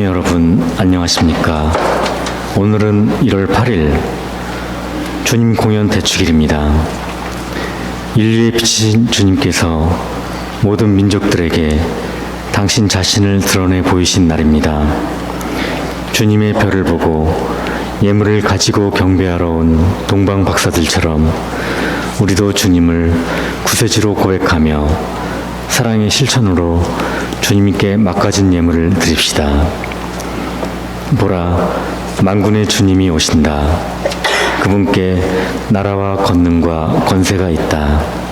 여러분 안녕하십니까? 오늘은 1월 8일 주님 공연 대축일입니다. 인류의 빛이신 주님께서 모든 민족들에게 당신 자신을 드러내 보이신 날입니다. 주님의 별을 보고 예물을 가지고 경배하러 온 동방 박사들처럼 우리도 주님을 구세주로 고백하며 사랑의 실천으로 주님께 막가진 예물을 드립시다. 보라, 만군의 주님이 오신다. 그분께 나라와 권능과 권세가 있다.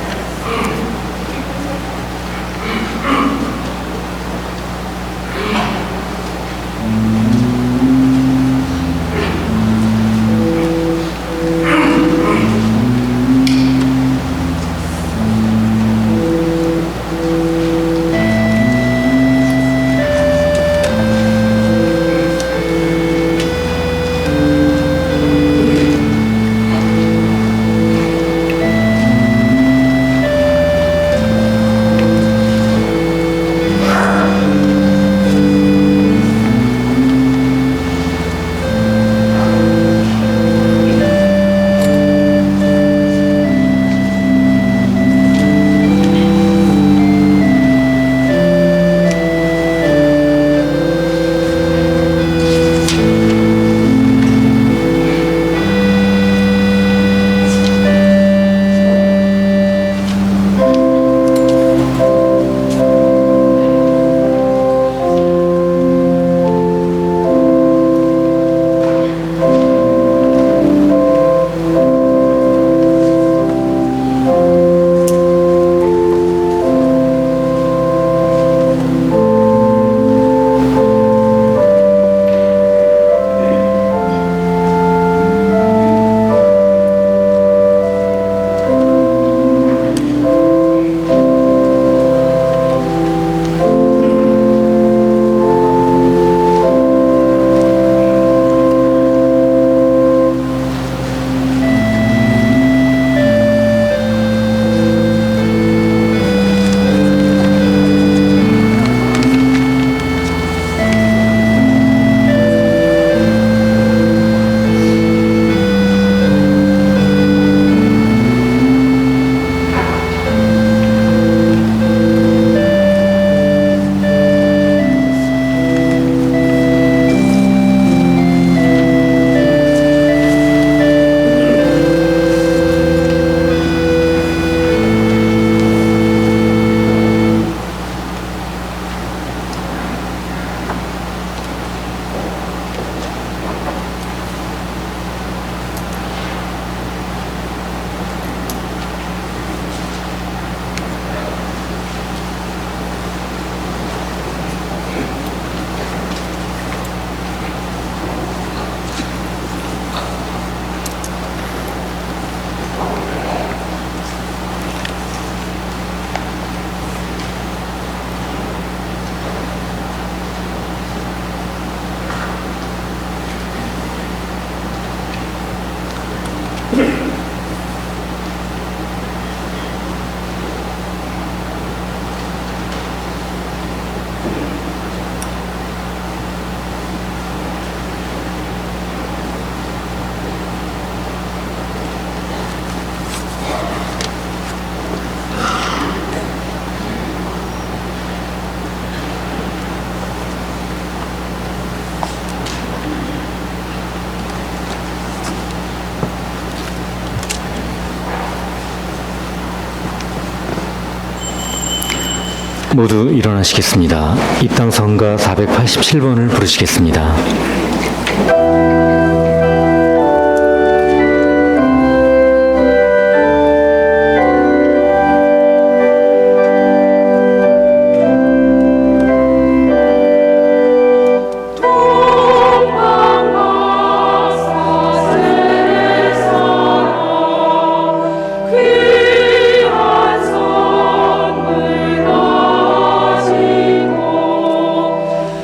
모두 일어나시겠습니다. 입당성가 487번을 부르시겠습니다.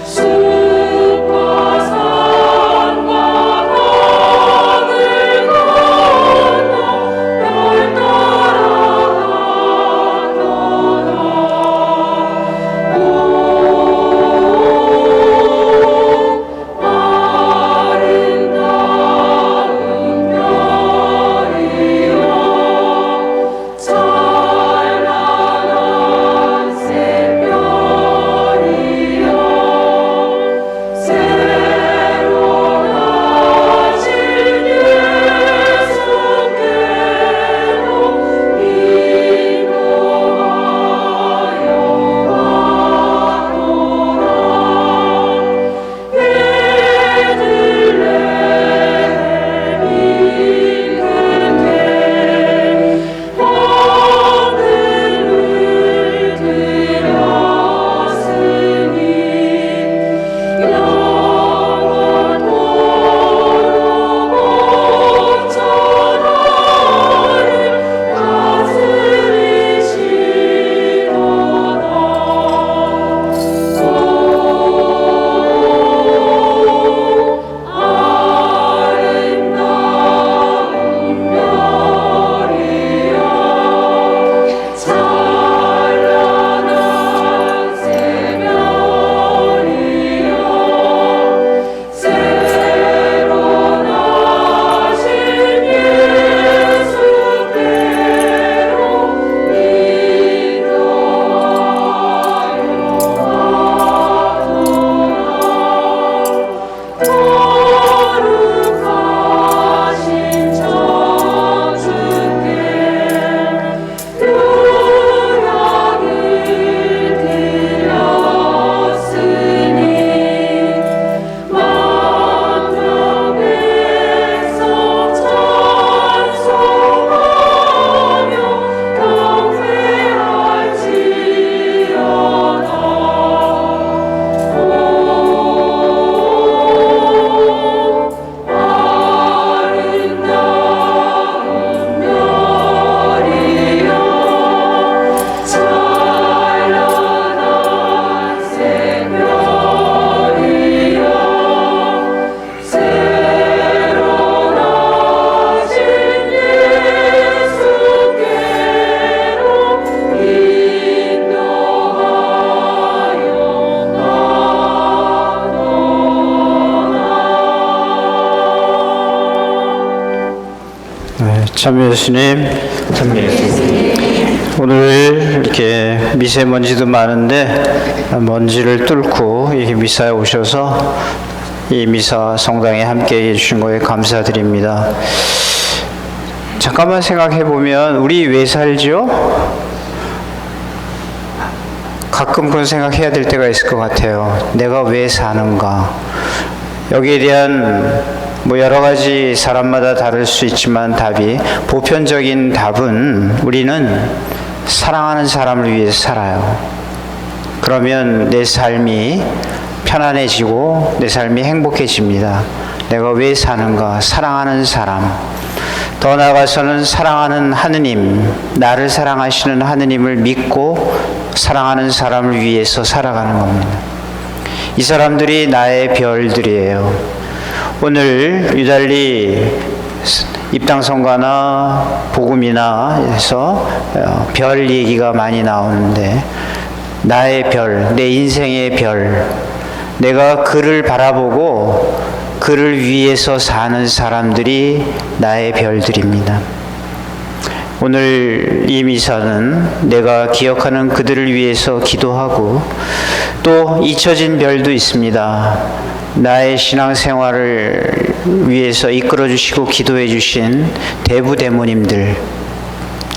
숲과 참 예수님, 오늘 이렇게 미세먼지도 많은데 먼지를 뚫고 이렇게 미사에 오셔서 이 미사 성당에 함께 해주신 거에 감사드립니다. 잠깐만 생각해 보면 우리 왜 살죠? 가끔 그런 생각해야 될 때가 있을 것 같아요. 내가 왜 사는가? 여기에 대한 여러 가지 사람마다 다를 수 있지만 답이 보편적인 답은 우리는 사랑하는 사람을 위해서 살아요. 그러면 내 삶이 편안해지고 내 삶이 행복해집니다. 내가 왜 사는가? 사랑하는 사람. 더 나아가서는 사랑하는 하느님, 나를 사랑하시는 하느님을 믿고 사랑하는 사람을 위해서 살아가는 겁니다. 이 사람들이 나의 별들이에요. 오늘 유달리 입당선가나 복음이나 해서 별 얘기가 많이 나오는데 나의 별, 내 인생의 별, 내가 그를 바라보고 그를 위해서 사는 사람들이 나의 별들입니다. 오늘 이 미사는 내가 기억하는 그들을 위해서 기도하고 또 잊혀진 별도 있습니다. 나의 신앙생활을 위해서 이끌어 주시고 기도해 주신 대부대모님들,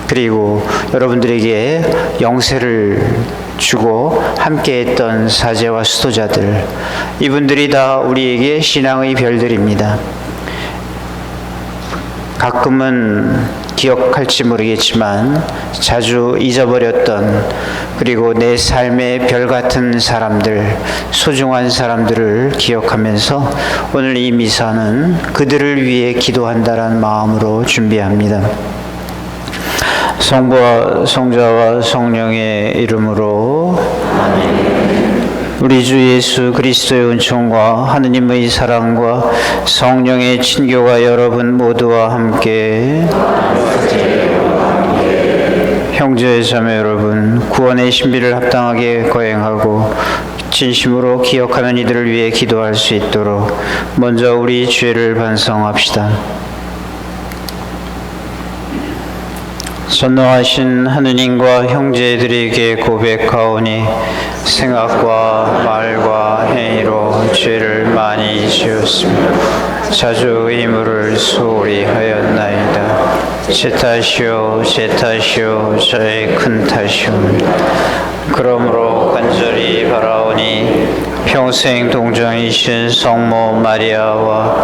그리고 여러분들에게 영세를 주고 함께했던 사제와 수도자들, 이분들이 다 우리에게 신앙의 별들입니다. 가끔은 기억할지 모르겠지만 자주 잊어버렸던, 그리고 내 삶의 별 같은 사람들, 소중한 사람들을 기억하면서 오늘 이 미사는 그들을 위해 기도한다는 마음으로 준비합니다. 성부와 성자와 성령의 이름으로 아멘. 우리 주 예수 그리스도의 은총과 하느님의 사랑과 성령의 친교가 여러분 모두와 함께, 형제 자매 여러분, 구원의 신비를 합당하게 거행하고 진심으로 기억하는 이들을 위해 기도할 수 있도록 먼저 우리 죄를 반성합시다. 전능하신 하느님과 형제들에게 고백하오니 생각과 말과 행위로 죄를 많이 지었습니다. 자주 의무를 소홀히 하였나이다. 제 탓이요 제 탓이요 저의 큰 탓이옵니다. 그러므로 간절히 바라오니 평생 동정이신 성모 마리아와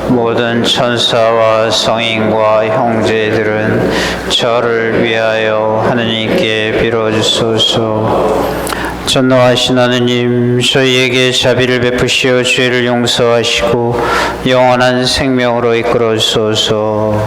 모든 천사와 성인과 형제들은 저를 위하여 하느님께 빌어주소서. 전능하신 하느님, 저희에게 자비를 베푸시어 죄를 용서하시고 영원한 생명으로 이끌어 주소서.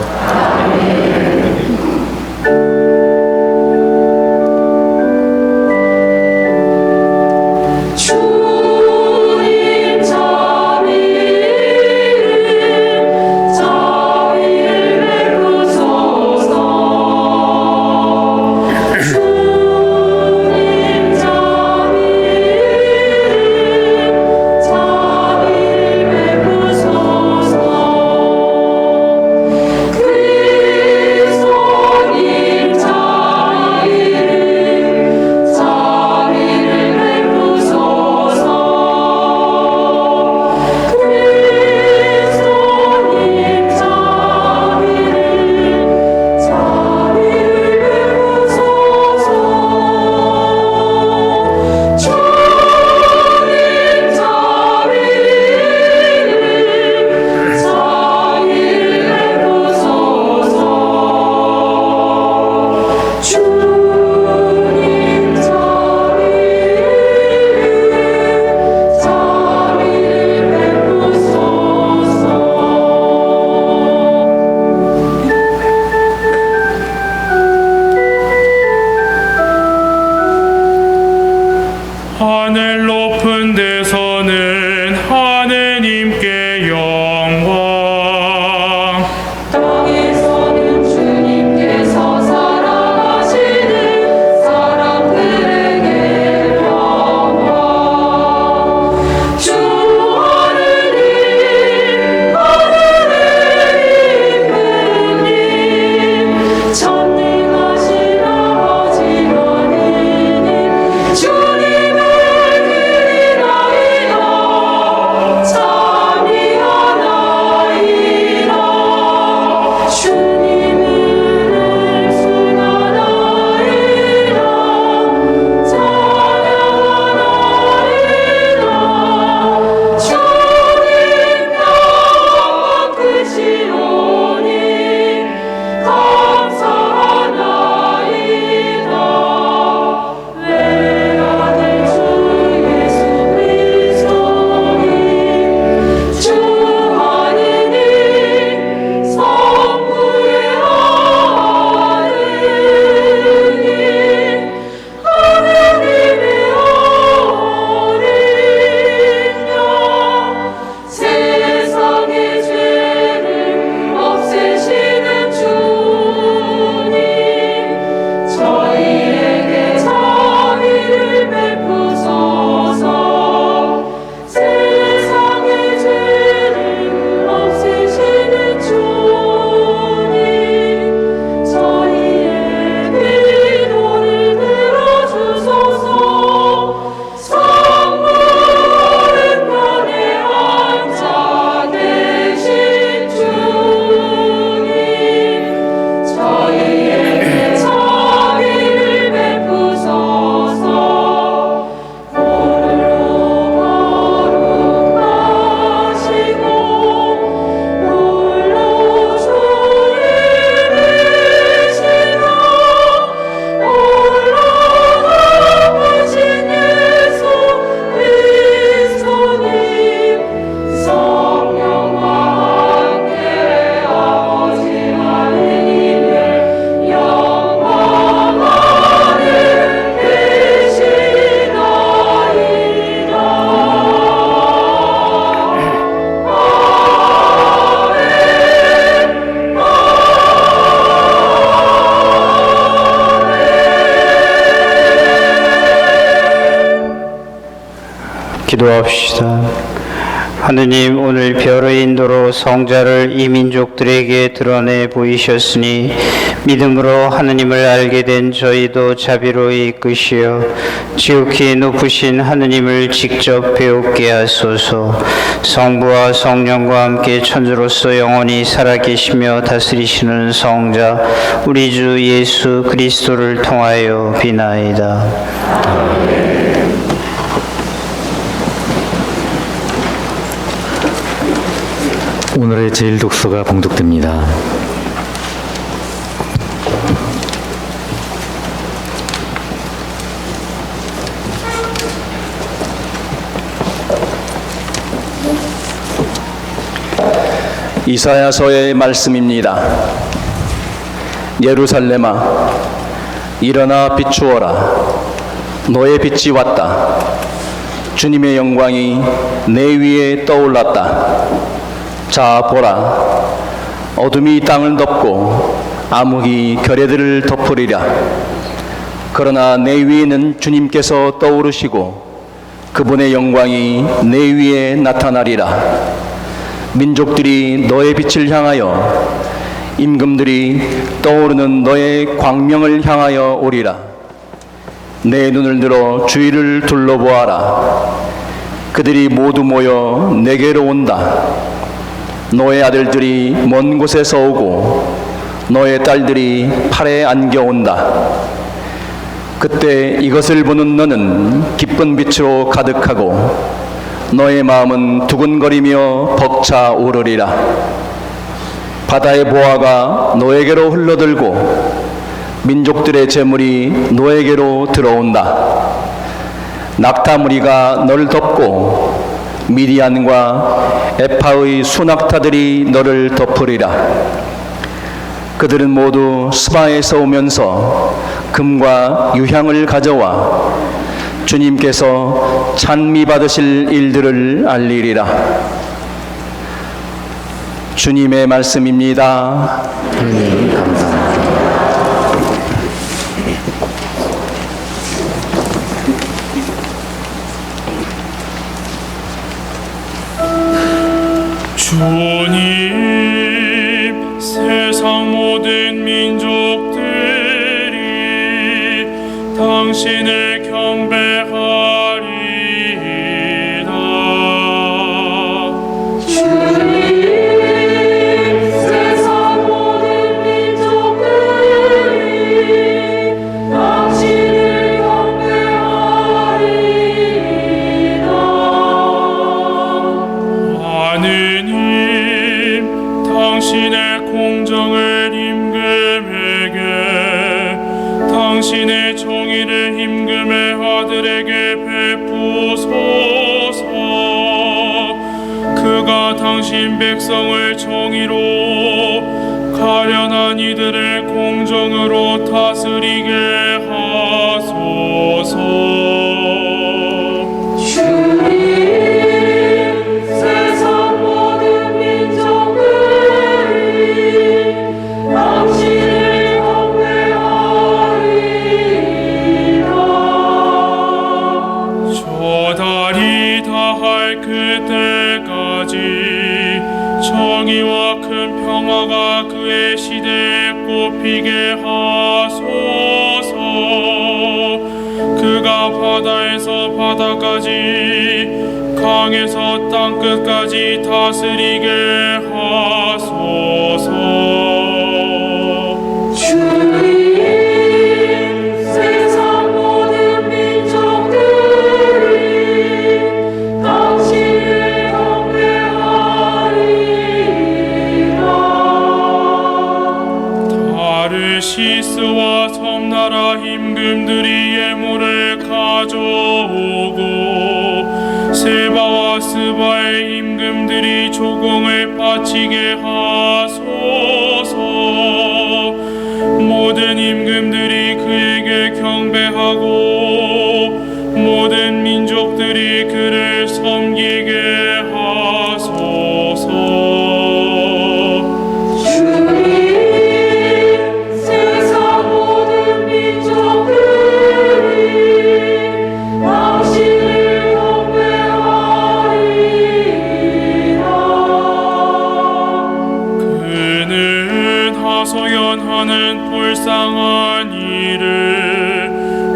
기도합시다. 하느님, 오늘 별의 인도로 성자를 이 민족들에게 드러내 보이셨으니 믿음으로 하느님을 알게 된 저희도 자비로 이끄시어 지극히 높으신 하느님을 직접 배우게 하소서. 성부와 성령과 함께 천주로서 영원히 살아계시며 다스리시는 성자 우리 주 예수 그리스도를 통하여 비나이다. 오늘의 제일 독서가 봉독됩니다. 이사야서의 말씀입니다. 예루살렘아, 일어나 비추어라. 너의 빛이 왔다. 주님의 영광이 내 위에 떠올랐다. 자, 보라. 어둠이 땅을 덮고 암흑이 결의들을 덮으리라. 그러나 내 위에는 주님께서 떠오르시고 그분의 영광이 내 위에 나타나리라. 민족들이 너의 빛을 향하여, 임금들이 떠오르는 너의 광명을 향하여 오리라. 내 눈을 들어 주위를 둘러보아라. 그들이 모두 모여 내게로 온다. 너의 아들들이 먼 곳에서 오고 너의 딸들이 팔에 안겨온다. 그때 이것을 보는 너는 기쁜 빛으로 가득하고 너의 마음은 두근거리며 벅차오르리라. 바다의 보화가 너에게로 흘러들고 민족들의 재물이 너에게로 들어온다. 낙타무리가 너를 덮고 미디안과 에파의 수낙타들이 너를 덮으리라. 그들은 모두 스바에서 오면서 금과 유향을 가져와 주님께서 찬미 받으실 일들을 알리리라. 주님의 말씀입니다. 하느님 감사합니다. 주님, 세상 모든 민족들이 당신을 경배하리이다. 주님, 세상 모든 민족들이 당신을 경배하리이다. 하느님, 당신의 공정을 임금에게, 당신의 정의를 임금의 아들에게 베푸소서. 그가 당신 백성을 정의로, 가련한 이들을 공정으로 다스리게 하소서. 주님, 세상 모든 민족들이 당신을 경배하리이다. 저 달이 다할 그때까지 정의와 큰 평화가 그의 시대에 꽃피게 하소서. 그가 바다에서 바다까지, 강에서 땅끝까지 다스리게 하소서. 주님, 세상 모든 민족들이 당신을 경배하리이다. 다르시스와 섬나라 임금들이 예물을 가져오고 세바와 스바의 임금들이 조공을 바치게 하소서. 모든 임금들이 그에게 경배하고 모든 민족들이 그를 섬기게 하소서. 주님, 세상 모든 민족들이 당신을 경배하리이다. 불쌍한 이를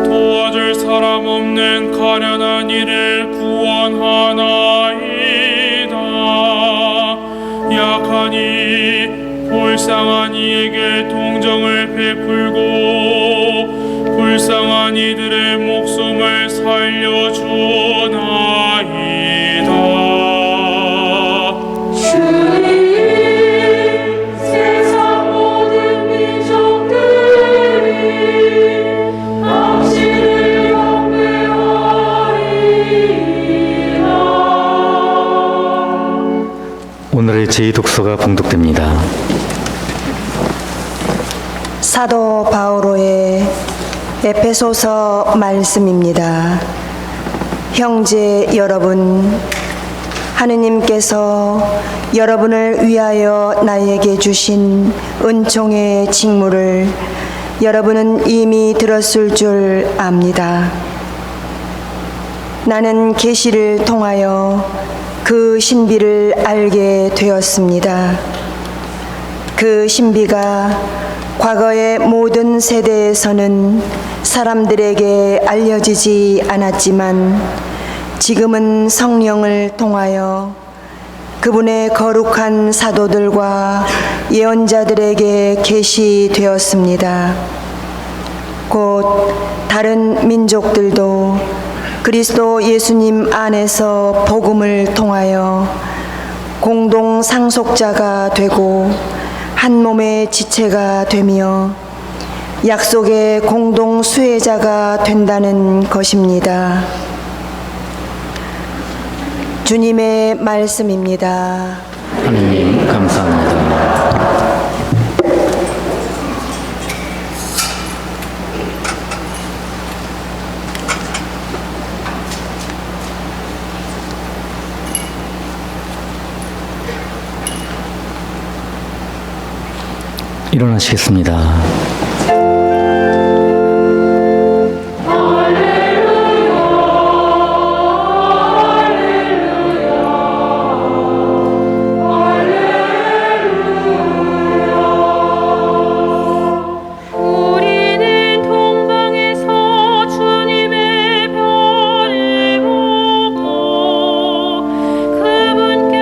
도와줄 사람 없는 가련한 이를 구원하나이다. 약하니 불쌍한 이에게 동정을 베풀고 불쌍한 이들의 목숨을 살려주나이다. 주님 세상 모든 민족들이 당신을 경배하리라. 오늘의 제2독서가 봉독됩니다. 사도 바오로의 에페소서 말씀입니다. 형제 여러분, 하느님께서 여러분을 위하여 나에게 주신 은총의 직무를 여러분은 이미 들었을 줄 압니다. 나는 계시를 통하여 그 신비를 알게 되었습니다. 그 신비가 과거의 모든 세대에서는 사람들에게 알려지지 않았지만 지금은 성령을 통하여 그분의 거룩한 사도들과 예언자들에게 계시되었습니다. 곧 다른 민족들도 그리스도 예수님 안에서 복음을 통하여 공동 상속자가 되고 한 몸의 지체가 되며 약속의 공동 수혜자가 된다는 것입니다. 주님의 말씀입니다. 하느님 감사합니다. 일어나시겠습니다. 우리는 동방에서 주님의 별을 보고 그분께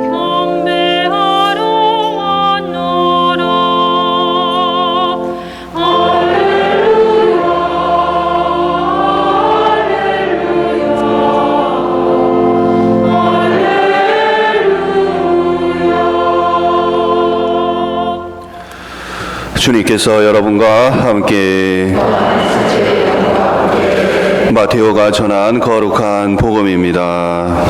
경배하러 왔노라. 주님께서 여러분과 함께 마테오가 전한 거룩한 복음입니다.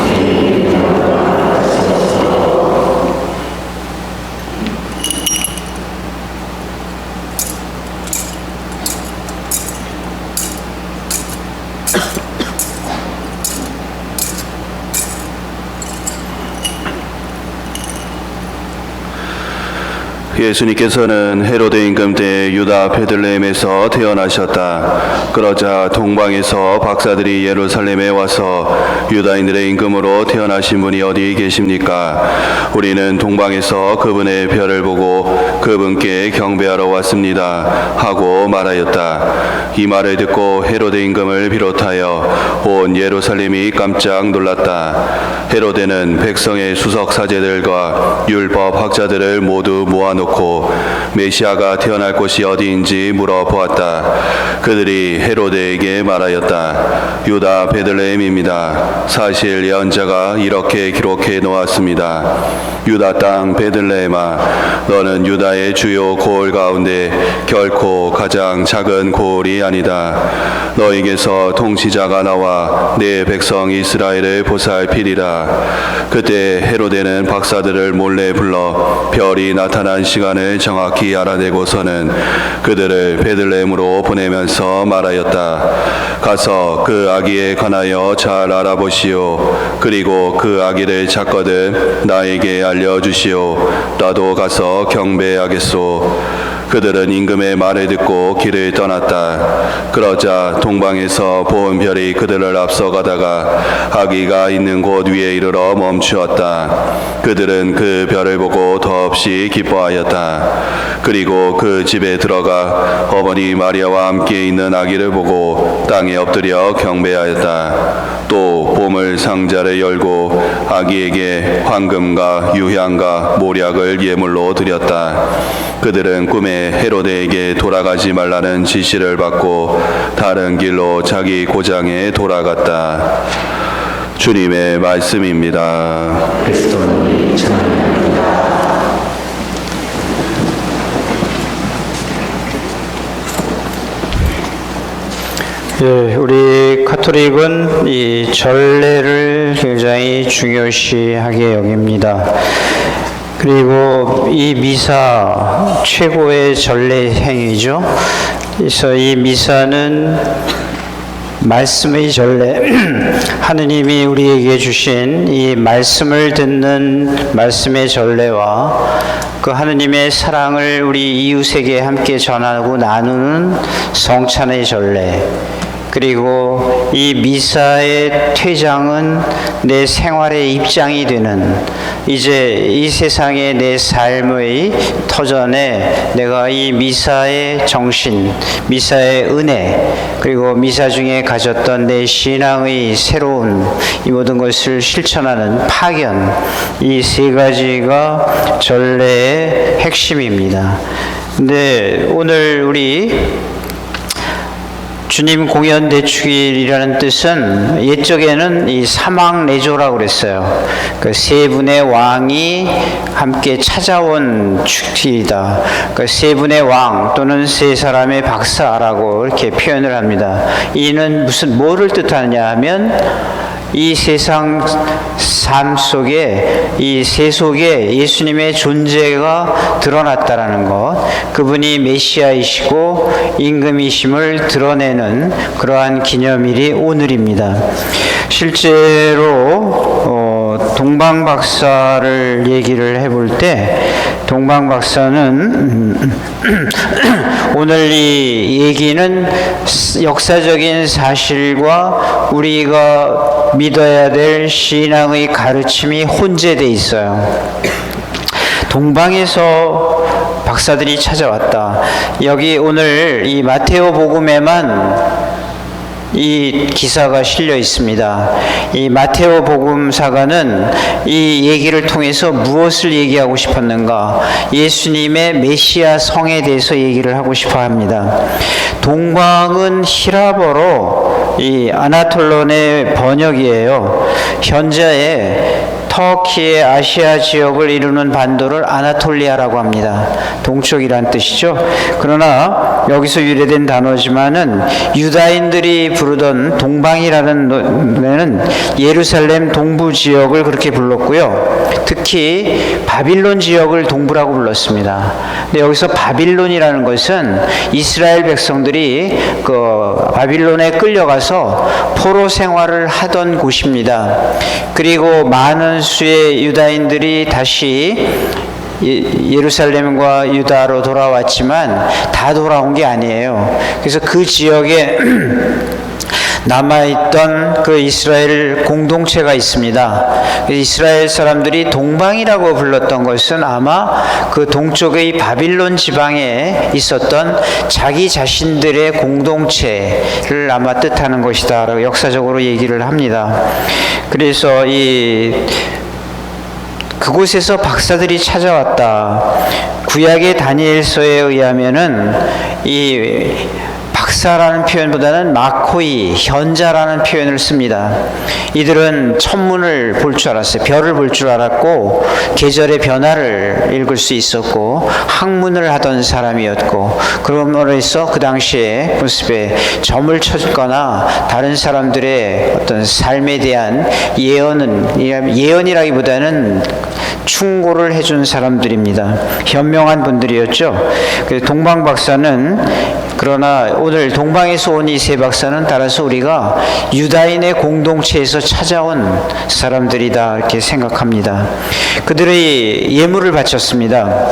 예수님께서는 헤로데 임금 때 유다 베들레헴에서 태어나셨다. 그러자 동방에서 박사들이 예루살렘에 와서 유다인들의 임금으로 태어나신 분이 어디 계십니까? 우리는 동방에서 그분의 별을 보고 그분께 경배하러 왔습니다. 하고 말하였다. 이 말을 듣고 헤로데 임금을 비롯하여 온 예루살렘이 깜짝 놀랐다. 헤로데는 백성의 수석 사제들과 율법 학자들을 모두 모아놓고 메시아가 태어날 곳이 어디인지 물어보았다. 그들이 헤로데에게 말하였다. 유다 베들레헴입니다. 사실 예언자가 이렇게 기록해 놓았습니다. 유다 땅 베들레헴아, 너는 유다의 주요 고을 가운데 결코 가장 작은 고을이 아니다. 너에게서 통치자가 나와 내 백성 이스라엘을 보살피리라. 그때 헤로데는 박사들을 몰래 불러 별이 나타난 시간을 정확히 알아내고서는 그들을 베들레헴으로 보내면서 말하였다. 가서 그 아기에 관하여 잘 알아보시오. 그리고 그 아기를 찾거든 나에게 알려주시오. 나도 가서 경배하겠소. 그들은 임금의 말을 듣고 길을 떠났다. 그러자 동방에서 본 별이 그들을 앞서가다가 아기가 있는 곳 위에 이르러 멈추었다. 그들은 그 별을 보고 더없이 기뻐하였다. 그리고 그 집에 들어가 어머니 마리아와 함께 있는 아기를 보고 땅에 엎드려 경배하였다. 또 보물 상자를 열고 아기에게 황금과 유향과 모략을 예물로 드렸다. 그들은 꿈에 헤로데에게 돌아가지 말라는 지시를 받고 다른 길로 자기 고장에 돌아갔다. 주님의 말씀입니다. 그리스도를 찬양합니다. 예, 우리 가톨릭은 이 전례를 굉장히 중요시하게 여깁니다. 그리고 이 미사 최고의 전례 행위죠. 그래서 이 미사는 말씀의 전례, 하느님이 우리에게 주신 이 말씀을 듣는 말씀의 전례와 그 하느님의 사랑을 우리 이웃에게 함께 전하고 나누는 성찬의 전례, 그리고 이 미사의 퇴장은 내 생활의 입장이 되는, 이제 이 세상의 내 삶의 터전에 내가 이 미사의 정신, 미사의 은혜, 그리고 미사 중에 가졌던 내 신앙의 새로운 이 모든 것을 실천하는 파견, 이 세 가지가 전례의 핵심입니다. 근데 오늘 우리 주님 공연 대축일이라는 뜻은 옛적에는 이 사망내조라고 그랬어요. 그 세 분의 왕이 함께 찾아온 축일이다. 그 세 분의 왕 또는 세 사람의 박사라고 이렇게 표현을 합니다. 이는 뭐를 뜻하느냐 하면 이 세상 삶 속에 이 세속에 예수님의 존재가 드러났다라는 것, 그분이 메시아이시고 임금이심을 드러내는 그러한 기념일이 오늘입니다. 실제로 동방박사를 얘기를 해볼 때 동방박사는 오늘 이 얘기는 역사적인 사실과 우리가 믿어야 될 신앙의 가르침이 혼재되어 있어요. 동방에서 박사들이 찾아왔다. 여기 오늘 이 마테오 복음에만 이 기사가 실려 있습니다. 이 마테오 복음사가는 이 얘기를 통해서 무엇을 얘기하고 싶었는가? 예수님의 메시아 성에 대해서 얘기를 하고 싶어 합니다. 동방은 히라버로 이 아나톨론의 번역이에요. 현재의 터키의 아시아 지역을 이루는 반도를 아나톨리아라고 합니다. 동쪽이란 뜻이죠. 그러나 여기서 유래된 단어지만은 유다인들이 부르던 동방이라는 노래는 예루살렘 동부 지역을 그렇게 불렀고요. 특히 바빌론 지역을 동부라고 불렀습니다. 근데 여기서 바빌론이라는 것은 이스라엘 백성들이 그 바빌론에 끌려가서 포로 생활을 하던 곳입니다. 그리고 많은 수의 유다인들이 다시 예루살렘과 유다로 돌아왔지만 다 돌아온 게 아니에요. 그래서 그 지역에 남아있던 그 이스라엘 공동체가 있습니다. 이스라엘 사람들이 동방이라고 불렀던 것은 아마 그 동쪽의 바빌론 지방에 있었던 자기 자신들의 공동체를 아마 뜻하는 것이다 라고 역사적으로 얘기를 합니다. 그래서 그곳에서 박사들이 찾아왔다. 구약의 다니엘서에 의하면은 이 박사라는 표현보다는 마코이, 현자라는 표현을 씁니다. 이들은 천문을 볼 줄 알았어요. 별을 볼 줄 알았고 계절의 변화를 읽을 수 있었고 학문을 하던 사람이었고, 그러므로서 그 당시에 모습에 점을 쳐거나 다른 사람들의 어떤 삶에 대한 예언이라기보다는 충고를 해준 사람들입니다. 현명한 분들이었죠. 동방 박사는, 그러나 오늘 동방에서 온 이 세 박사는 따라서 우리가 유다인의 공동체에서 찾아온 사람들이다 이렇게 생각합니다. 그들의 예물을 바쳤습니다.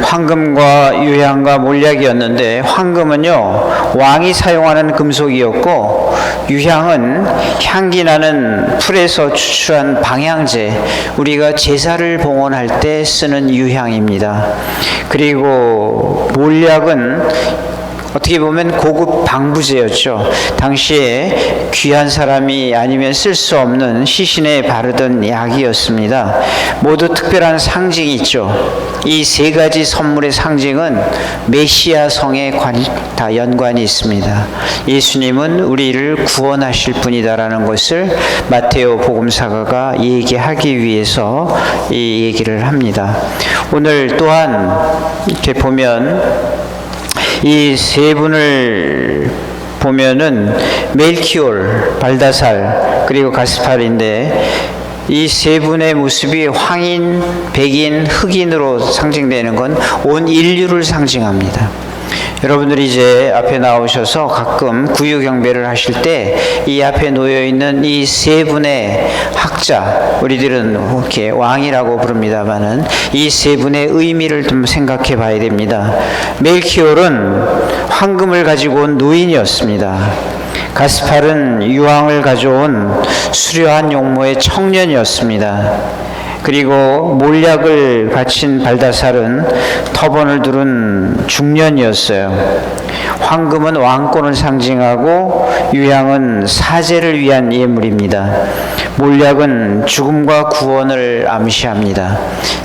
황금과 유향과 몰약이었는데, 황금은요 왕이 사용하는 금속이었고, 유향은 향기 나는 풀에서 추출한 방향제, 우리가 제사를 봉헌할 때 쓰는 유향입니다. 그리고 몰약은 어떻게 보면 고급 방부제였죠. 당시에 귀한 사람이 아니면 쓸 수 없는 시신에 바르던 약이었습니다. 모두 특별한 상징이 있죠. 이 세 가지 선물의 상징은 메시아 성에 다 연관이 있습니다. 예수님은 우리를 구원하실 분이다라는 것을 마테오 복음사가가 얘기하기 위해서 이 얘기를 합니다. 오늘 또한 이렇게 보면 이 세 분을 보면은 멜키올, 발다살, 그리고 가스팔인데, 이 세 분의 모습이 황인, 백인, 흑인으로 상징되는 건 온 인류를 상징합니다. 여러분들이 이제 앞에 나오셔서 가끔 구유 경배를 하실 때 이 앞에 놓여 있는 이 세 분의 학자, 우리들은 이렇게 왕이라고 부릅니다만은 이 세 분의 의미를 좀 생각해 봐야 됩니다. 멜키올은 황금을 가지고 온 노인이었습니다. 가스팔은 유황을 가져온 수려한 용모의 청년이었습니다. 그리고 몰약을 바친 발다살은 터번을 두른 중년이었어요. 황금은 왕권을 상징하고 유향은 사제를 위한 예물입니다. 몰약은 죽음과 구원을 암시합니다.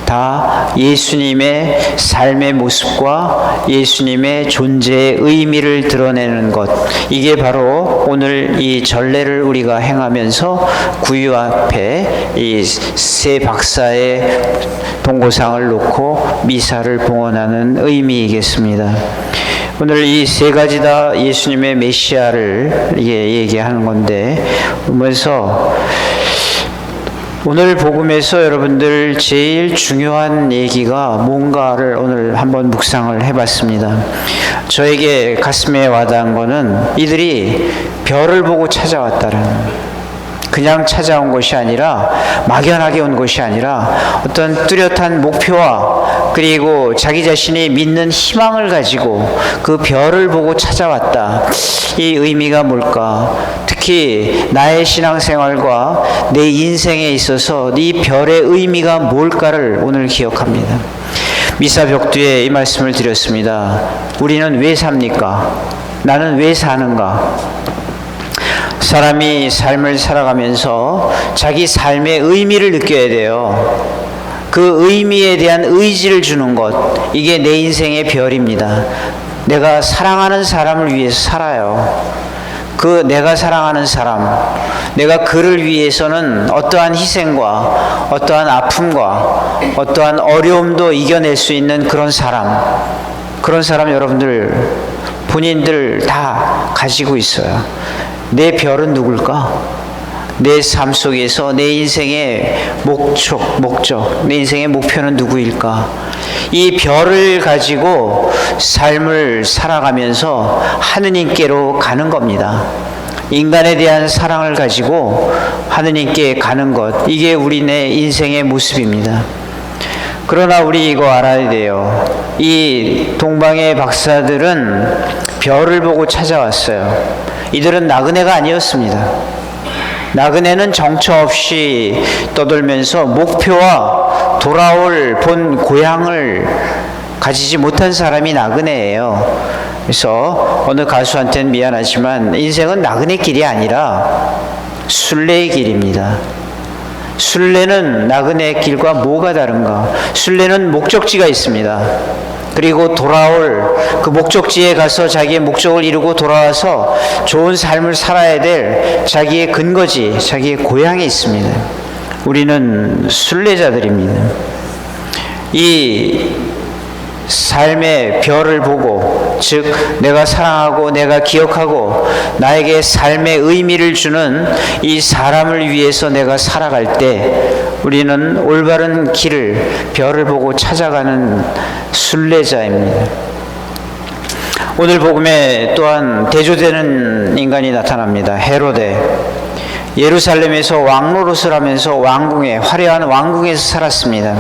다 예수님의 삶의 모습과 예수님의 존재의 의미를 드러내는 것, 이게 바로 오늘 이 전례를 우리가 행하면서 구유 앞에 이 세 박사의 동고상을 놓고 미사를 봉헌하는 의미이겠습니다. 오늘 이 세 가지 다 예수님의 메시아를 얘기하는 건데, 보면서 오늘 복음에서 여러분들 제일 중요한 얘기가 뭔가를 오늘 한번 묵상을 해봤습니다. 저에게 가슴에 와닿은 거는 이들이 별을 보고 찾아왔다는, 그냥 찾아온 것이 아니라, 막연하게 온 것이 아니라 어떤 뚜렷한 목표와 그리고 자기 자신이 믿는 희망을 가지고 그 별을 보고 찾아왔다. 이 의미가 뭘까? 특히 나의 신앙생활과 내 인생에 있어서 이 별의 의미가 뭘까를 오늘 기억합니다. 미사 벽두에 이 말씀을 드렸습니다. 우리는 왜 삽니까? 나는 왜 사는가? 사람이 삶을 살아가면서 자기 삶의 의미를 느껴야 돼요. 그 의미에 대한 의지를 주는 것, 이게 내 인생의 별입니다. 내가 사랑하는 사람을 위해서 살아요. 그 내가 사랑하는 사람, 내가 그를 위해서는 어떠한 희생과 어떠한 아픔과 어떠한 어려움도 이겨낼 수 있는 그런 사람 여러분들 본인들 다 가지고 있어요. 내 별은 누굴까? 내 삶 속에서 내 인생의 목적, 내 인생의 목표는 누구일까? 이 별을 가지고 삶을 살아가면서 하느님께로 가는 겁니다. 인간에 대한 사랑을 가지고 하느님께 가는 것, 이게 우리네 인생의 모습입니다. 그러나 우리 이거 알아야 돼요. 이 동방의 박사들은 별을 보고 찾아왔어요. 이들은 나그네가 아니었습니다. 나그네는 정처 없이 떠돌면서 목표와 돌아올 본 고향을 가지지 못한 사람이 나그네예요. 그래서 어느 가수한테는 미안하지만 인생은 나그네 길이 아니라 순례의 길입니다. 순례는 나그네 길과 뭐가 다른가? 순례는 목적지가 있습니다. 그리고 돌아올 그 목적지에 가서 자기의 목적을 이루고 돌아와서 좋은 삶을 살아야 될 자기의 근거지, 자기의 고향이 있습니다. 우리는 순례자들입니다. 이 삶의 별을 보고, 즉 내가 사랑하고 내가 기억하고 나에게 삶의 의미를 주는 이 사람을 위해서 내가 살아갈 때 우리는 올바른 길을, 별을 보고 찾아가는 순례자입니다. 오늘 복음에 또한 대조되는 인간이 나타납니다. 헤로데. 예루살렘에서 왕노릇을 하면서 왕궁에, 화려한 왕궁에서 살았습니다.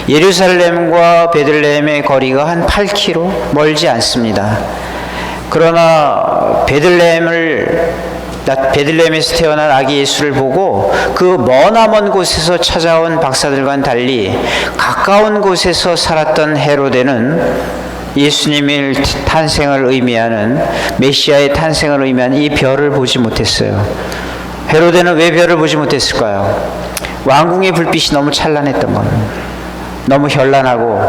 예루살렘과 베들레헴의 거리가 한 8km 멀지 않습니다. 그러나 베들레헴에서 태어난 아기 예수를 보고 그 머나먼 곳에서 찾아온 박사들과는 달리 가까운 곳에서 살았던 헤로데는 예수님의 탄생을 의미하는, 메시아의 탄생을 의미하는 이 별을 보지 못했어요. 헤로데는 왜 별을 보지 못했을까요? 왕궁의 불빛이 너무 찬란했던 겁니다. 너무 현란하고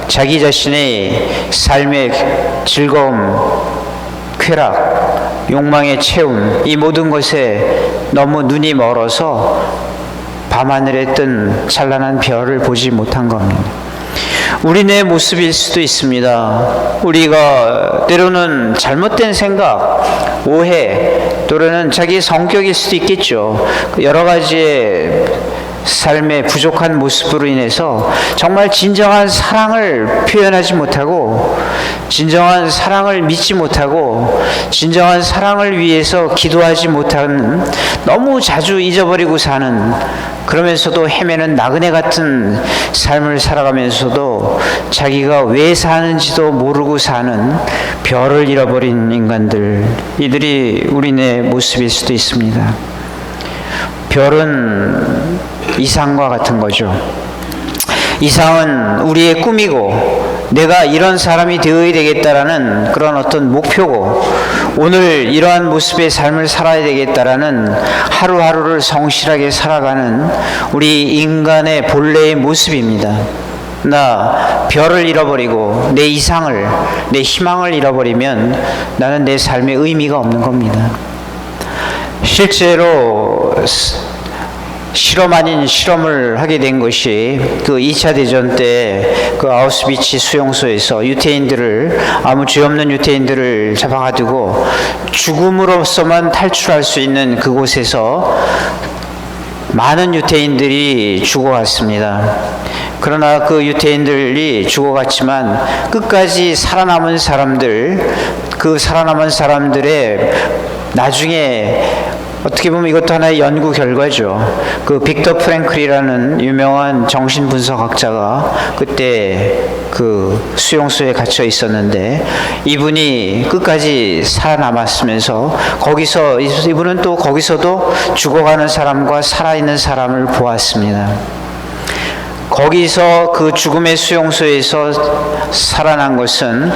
자기 자신의 삶의 즐거움, 쾌락, 욕망의 채움, 이 모든 것에 너무 눈이 멀어서 밤하늘에 뜬 찬란한 별을 보지 못한 겁니다. 우리네 모습일 수도 있습니다. 우리가 때로는 잘못된 생각, 오해, 또는 자기 성격일 수도 있겠죠. 여러 가지의 삶의 부족한 모습으로 인해서 정말 진정한 사랑을 표현하지 못하고, 진정한 사랑을 믿지 못하고, 진정한 사랑을 위해서 기도하지 못하는, 너무 자주 잊어버리고 사는, 그러면서도 헤매는 나그네 같은 삶을 살아가면서도 자기가 왜 사는지도 모르고 사는 별을 잃어버린 인간들, 이들이 우리네 모습일 수도 있습니다. 별은 이상과 같은 거죠. 이상은 우리의 꿈이고 내가 이런 사람이 되어야 되겠다라는 그런 어떤 목표고, 오늘 이러한 모습의 삶을 살아야 되겠다라는 하루하루를 성실하게 살아가는 우리 인간의 본래의 모습입니다. 나 별을 잃어버리고 내 이상을, 내 희망을 잃어버리면 나는 내 삶의 의미가 없는 겁니다. 실제로 실험 아닌 실험을 하게 된 것이 그 2차 대전 때 그 아우슈비츠 수용소에서 유태인들을, 아무 죄 없는 유태인들을 잡아가지고 죽음으로서만 탈출할 수 있는 그곳에서 많은 유태인들이 죽어갔습니다. 그러나 그 유태인들이 죽어갔지만 끝까지 살아남은 사람들, 그 살아남은 사람들의 나중에 어떻게 보면 이것도 하나의 연구 결과죠. 그 빅터 프랭클이라는 유명한 정신분석학자가 그때 그 수용소에 갇혀 있었는데, 이분이 끝까지 살아남았으면서 거기서, 이분은 또 거기서도 죽어가는 사람과 살아있는 사람을 보았습니다. 거기서 그 죽음의 수용소에서 살아난 것은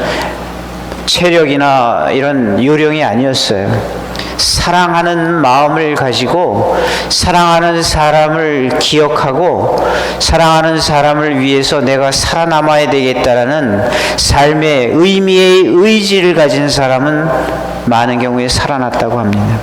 체력이나 이런 요령이 아니었어요. 사랑하는 마음을 가지고 사랑하는 사람을 기억하고 사랑하는 사람을 위해서 내가 살아남아야 되겠다라는 삶의 의미의 의지를 가진 사람은 많은 경우에 살아났다고 합니다.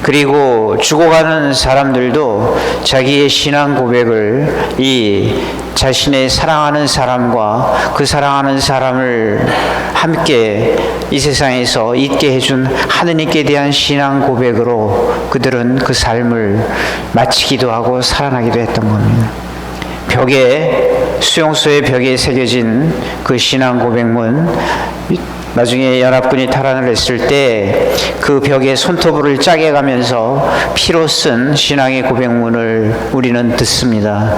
그리고 죽어가는 사람들도 자기의 신앙 고백을 이 자신의 사랑하는 사람과 그 사랑하는 사람을 함께 이 세상에서 있게 해준 하느님께 대한 신앙 고백으로 그들은 그 삶을 마치기도 하고 살아나기도 했던 겁니다. 수용소의 벽에 새겨진 그 신앙 고백문, 나중에 연합군이 탈환을 했을 때 그 벽에 손톱을 짜게 가면서 피로 쓴 신앙의 고백문을 우리는 듣습니다.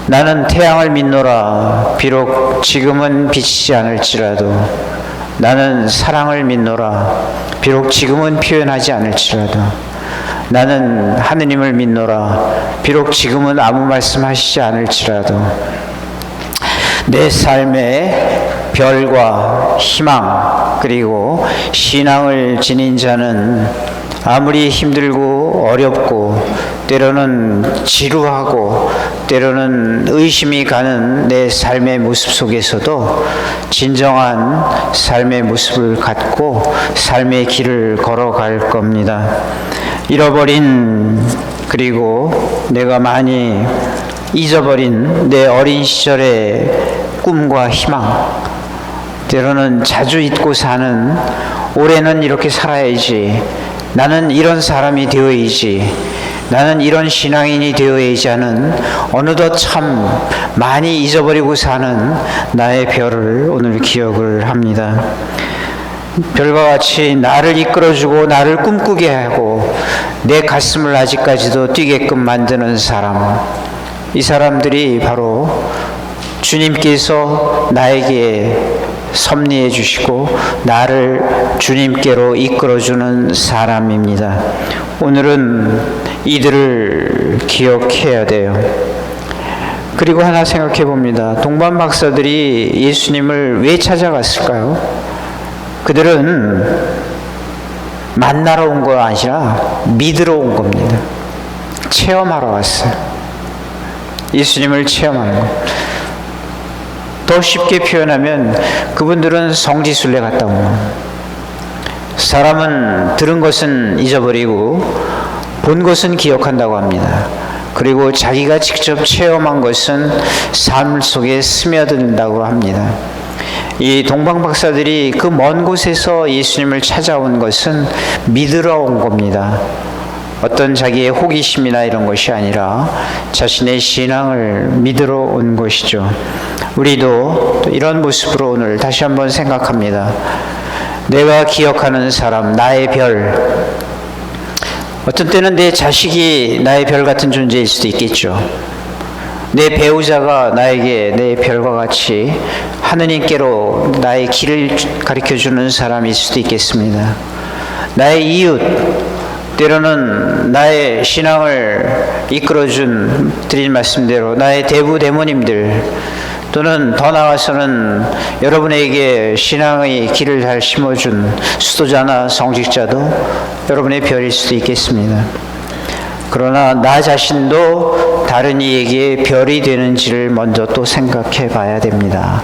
나는 태양을 믿노라. 비록 지금은 비치지 않을지라도. 나는 사랑을 믿노라. 비록 지금은 표현하지 않을지라도. 나는 하느님을 믿노라. 비록 지금은 아무 말씀하시지 않을지라도. 내 삶에 별과 희망 그리고 신앙을 지닌 자는 아무리 힘들고 어렵고 때로는 지루하고 때로는 의심이 가는 내 삶의 모습 속에서도 진정한 삶의 모습을 갖고 삶의 길을 걸어갈 겁니다. 잃어버린, 그리고 내가 많이 잊어버린 내 어린 시절의 꿈과 희망, 때로는 자주 잊고 사는, 올해는 이렇게 살아야지, 나는 이런 사람이 되어야지, 나는 이런 신앙인이 되어야지 하는 어느덧 참 많이 잊어버리고 사는 나의 별을 오늘 기억을 합니다. 별과 같이 나를 이끌어주고 나를 꿈꾸게 하고 내 가슴을 아직까지도 뛰게끔 만드는 사람, 이 사람들이 바로 주님께서 나에게 섭리해 주시고 나를 주님께로 이끌어주는 사람입니다. 오늘은 이들을 기억해야 돼요. 그리고 하나 생각해 봅니다. 동방 박사들이 예수님을 왜 찾아갔을까요? 그들은 만나러 온 거 아니라 믿으러 온 겁니다. 체험하러 왔어요. 예수님을 체험하는 것. 더 쉽게 표현하면 그분들은 성지순례 갔다 온 거예요. 사람은 들은 것은 잊어버리고 본 것은 기억한다고 합니다. 그리고 자기가 직접 체험한 것은 삶 속에 스며든다고 합니다. 이 동방 박사들이 그 먼 곳에서 예수님을 찾아온 것은 믿으러 온 겁니다. 어떤 자기의 호기심이나 이런 것이 아니라 자신의 신앙을 믿으러 온 것이죠. 우리도 이런 모습으로 오늘 다시 한번 생각합니다. 내가 기억하는 사람, 나의 별. 어떤 때는 내 자식이 나의 별 같은 존재일 수도 있겠죠. 내 배우자가 나에게 내 별과 같이 하느님께로 나의 길을 가르쳐주는 사람일 수도 있겠습니다. 나의 이웃, 때로는 나의 신앙을 이끌어준 드린 말씀대로 나의 대부대모님들, 또는 더 나아가서는 여러분에게 신앙의 길을 잘 심어준 수도자나 성직자도 여러분의 별일 수도 있겠습니다. 그러나 나 자신도 다른 이에게 별이 되는지를 먼저 또 생각해 봐야 됩니다.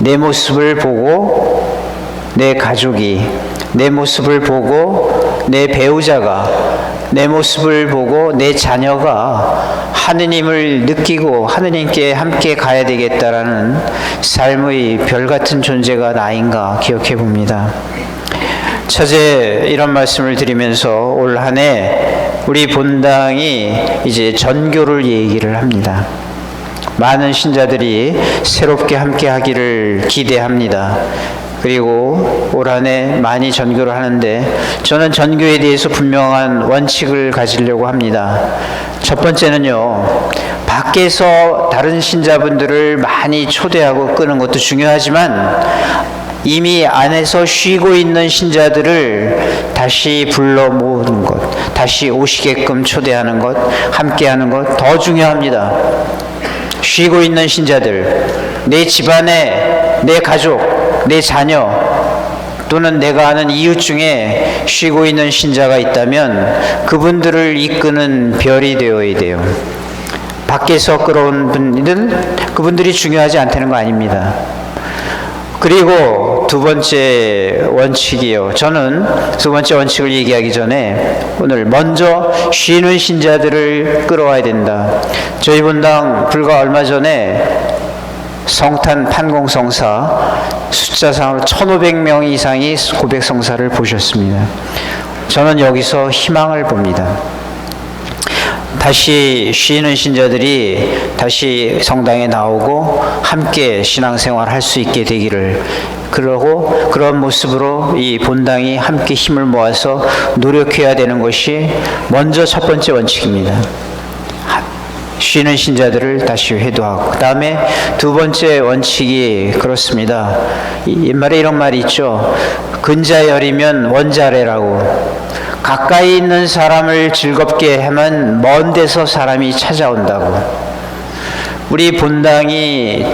내 모습을 보고 내 가족이, 내 모습을 보고 내 배우자가, 내 모습을 보고 내 자녀가 하느님을 느끼고 하느님께 함께 가야 되겠다라는 삶의 별 같은 존재가 나인가 기억해 봅니다. 첫째, 이런 말씀을 드리면서 올 한 해 우리 본당이 이제 전교를 얘기를 합니다. 많은 신자들이 새롭게 함께 하기를 기대합니다. 그리고 올 한 해 많이 전교를 하는데 저는 전교에 대해서 분명한 원칙을 가지려고 합니다. 첫 번째는요, 밖에서 다른 신자분들을 많이 초대하고 끄는 것도 중요하지만 이미 안에서 쉬고 있는 신자들을 다시 불러 모으는 것, 다시 오시게끔 초대하는 것, 함께하는 것 더 중요합니다. 쉬고 있는 신자들, 내 집안에 내 가족, 내 자녀 또는 내가 아는 이웃 중에 쉬고 있는 신자가 있다면 그분들을 이끄는 별이 되어야 돼요. 밖에서 끌어온 분들, 그분들이 중요하지 않다는 거 아닙니다. 그리고 두 번째 원칙이요. 저는 두 번째 원칙을 얘기하기 전에 오늘 먼저 쉬는 신자들을 끌어와야 된다. 저희 본당 불과 얼마 전에 성탄 판공성사 숫자상으로 1,500명 이상이 고백성사를 보셨습니다. 저는 여기서 희망을 봅니다. 다시 쉬는 신자들이 다시 성당에 나오고 함께 신앙생활 할 수 있게 되기를, 그러고 그런 모습으로 이 본당이 함께 힘을 모아서 노력해야 되는 것이 먼저 첫 번째 원칙입니다. 쉬는 신자들을 다시 회도하고, 그 다음에 두 번째 원칙이 그렇습니다. 옛말에 이런 말이 있죠. 근자열이면 원자래라고. 가까이 있는 사람을 즐겁게 하면 먼 데서 사람이 찾아온다고. 우리 본당이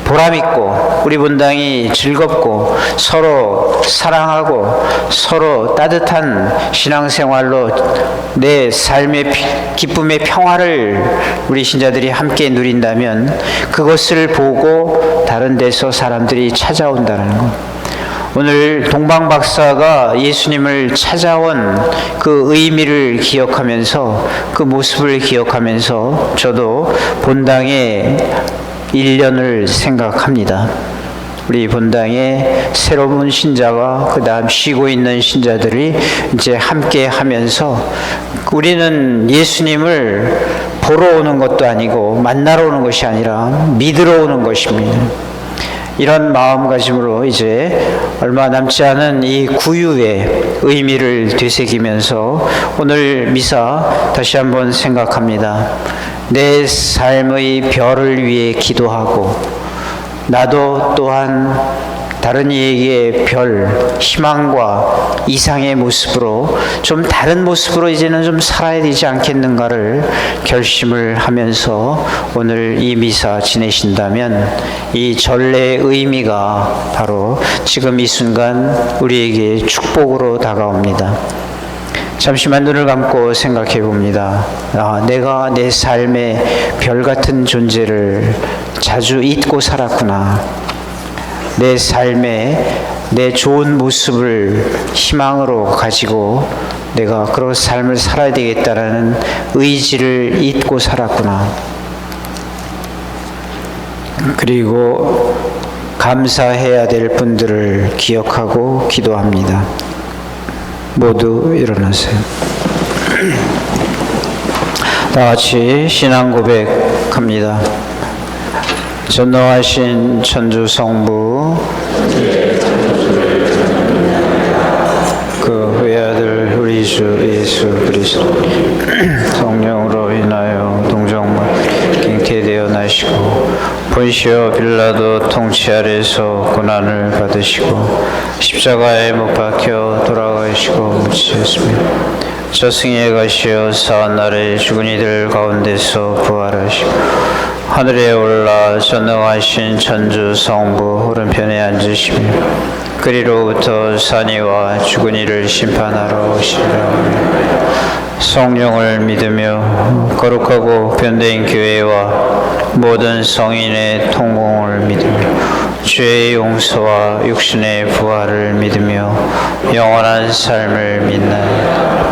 보람있고 우리 본당이 즐겁고 서로 사랑하고 서로 따뜻한 신앙생활로 내 삶의 기쁨의 평화를 우리 신자들이 함께 누린다면 그것을 보고 다른 데서 사람들이 찾아온다는 것. 오늘 동방 박사가 예수님을 찾아온 그 의미를 기억하면서 그 모습을 기억하면서 저도 본당의 1년을 생각합니다. 우리 본당의 새로운 신자와 그 다음 쉬고 있는 신자들이 이제 함께 하면서 우리는 예수님을 보러 오는 것도 아니고 만나러 오는 것이 아니라 믿으러 오는 것입니다. 이런 마음가짐으로 이제 얼마 남지 않은 이 구유의 의미를 되새기면서 오늘 미사 다시 한번 생각합니다. 내 삶의 별을 위해 기도하고 나도 또한 다른 이에게 별, 희망과 이상의 모습으로 좀 다른 모습으로 이제는 좀 살아야 되지 않겠는가를 결심을 하면서 오늘 이 미사 지내신다면 이 전례의 의미가 바로 지금 이 순간 우리에게 축복으로 다가옵니다. 잠시만 눈을 감고 생각해 봅니다. 내가 내 삶의 별 같은 존재를 자주 잊고 살았구나. 내 삶에 내 좋은 모습을 희망으로 가지고 내가 그런 삶을 살아야 되겠다라는 의지를 잊고 살았구나. 그리고 감사해야 될 분들을 기억하고 기도합니다. 모두 일어나세요. 다 같이 신앙 고백합니다. 전능하신 천주 성부 그 외아들 우리 주 예수 그리스도 성령으로 인하여 동정만 잉태되어 나시고 본시오 빌라도 통치 아래서 고난을 받으시고 십자가에 못 박혀 돌아가시고 묻히셨으며 저승에 가시어 사한날에 죽은 이들 가운데서 부활하시고 하늘에 올라 전능하신 천주 성부 오른편에 앉으시며 그리로부터 산이와 죽은 이를 심판하러 오시리라. 성령을 믿으며 거룩하고 변대인 교회와 모든 성인의 통공을 믿으며 죄의 용서와 육신의 부활을 믿으며 영원한 삶을 믿나이다.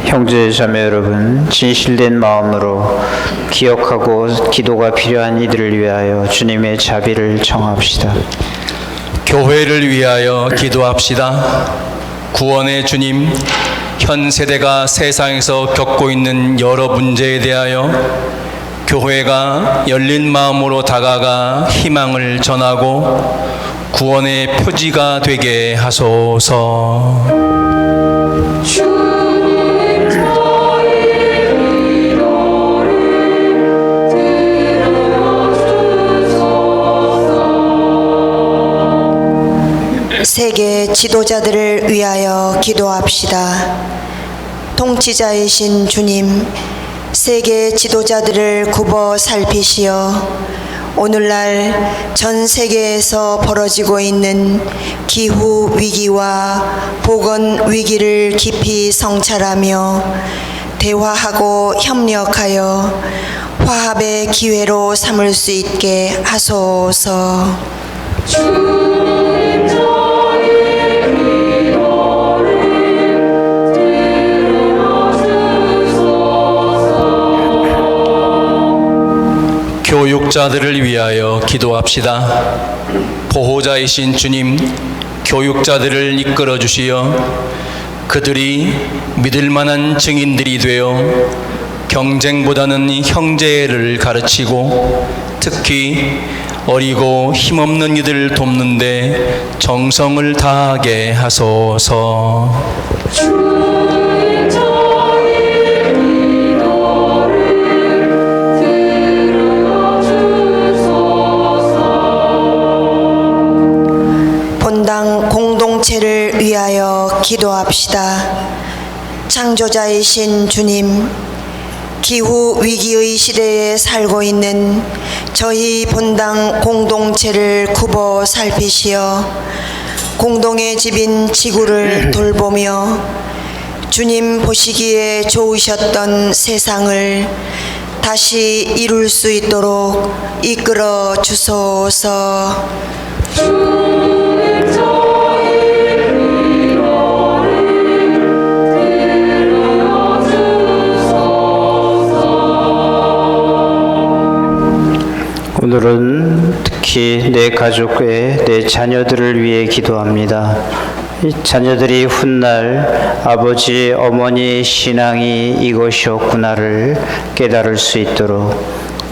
형제 자매 여러분, 진실된 마음으로 기억하고 기도가 필요한 이들을 위하여 주님의 자비를 청합시다. 교회를 위하여 기도합시다. 구원의 주님, 현 세대가 세상에서 겪고 있는 여러 문제에 대하여 교회가 열린 마음으로 다가가 희망을 전하고 구원의 표지가 되게 하소서. 주님 저희 기도를 들어주소서. 세계 지도자들을 위하여 기도합시다. 통치자이신 주님, 세계 지도자들을 굽어 살피시어 오늘날 전 세계에서 벌어지고 있는 기후 위기와 보건 위기를 깊이 성찰하며 대화하고 협력하여 화합의 기회로 삼을 수 있게 하소서. 주님 저희 기도를 들어주소서. 교육자들을 위하여 기도합시다. 보호자이신 주님, 교육자들을 이끌어 주시어 그들이 믿을 만한 증인들이 되어 경쟁보다는 형제를 가르치고 특히 어리고 힘없는 이들 돕는 데 정성을 다하게 하소서. 주님 저희 기도를 들어주소서. 본당 공동체를 위하여 기도합시다. 창조자이신 주님, 기후 위기의 시대에 살고 있는 저희 본당 공동체를 굽어 살피시어 공동의 집인 지구를 돌보며 주님 보시기에 좋으셨던 세상을 다시 이룰 수 있도록 이끌어 주소서. 주님 저희 기도를 들어주소서. 오늘은 특히 내 가족과 내 자녀들을 위해 기도합니다. 이 자녀들이 훗날 아버지, 어머니의 신앙이 이것이었구나를 깨달을 수 있도록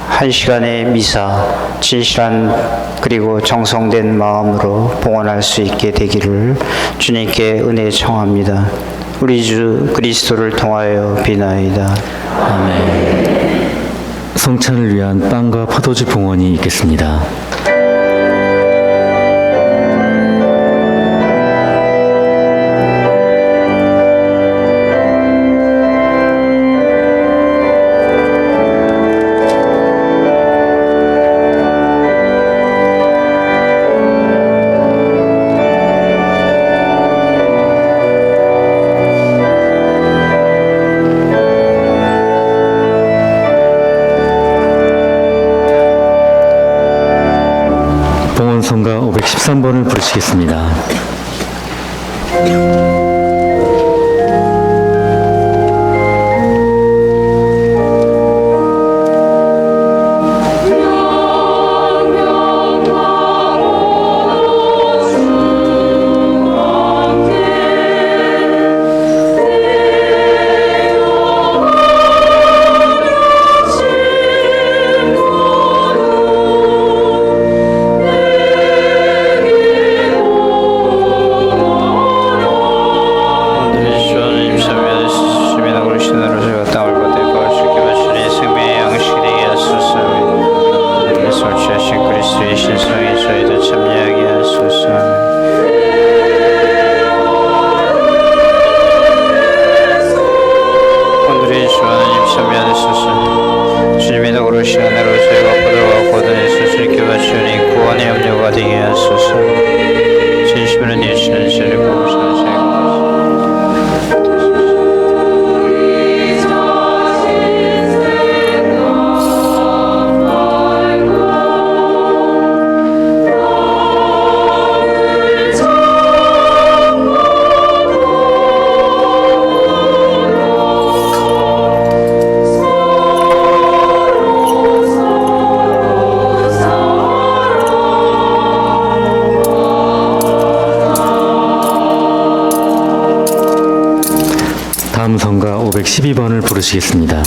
한 시간의 미사 진실한 그리고 정성된 마음으로 봉헌할 수 있게 되기를 주님께 은혜 청합니다. 우리 주 그리스도를 통하여 비나이다. 아멘. 성찬을 위한 빵과 포도주 봉헌이 있겠습니다. 봉헌성가 513번을 부르시겠습니다. 다음 성가 512번을 부르시겠습니다.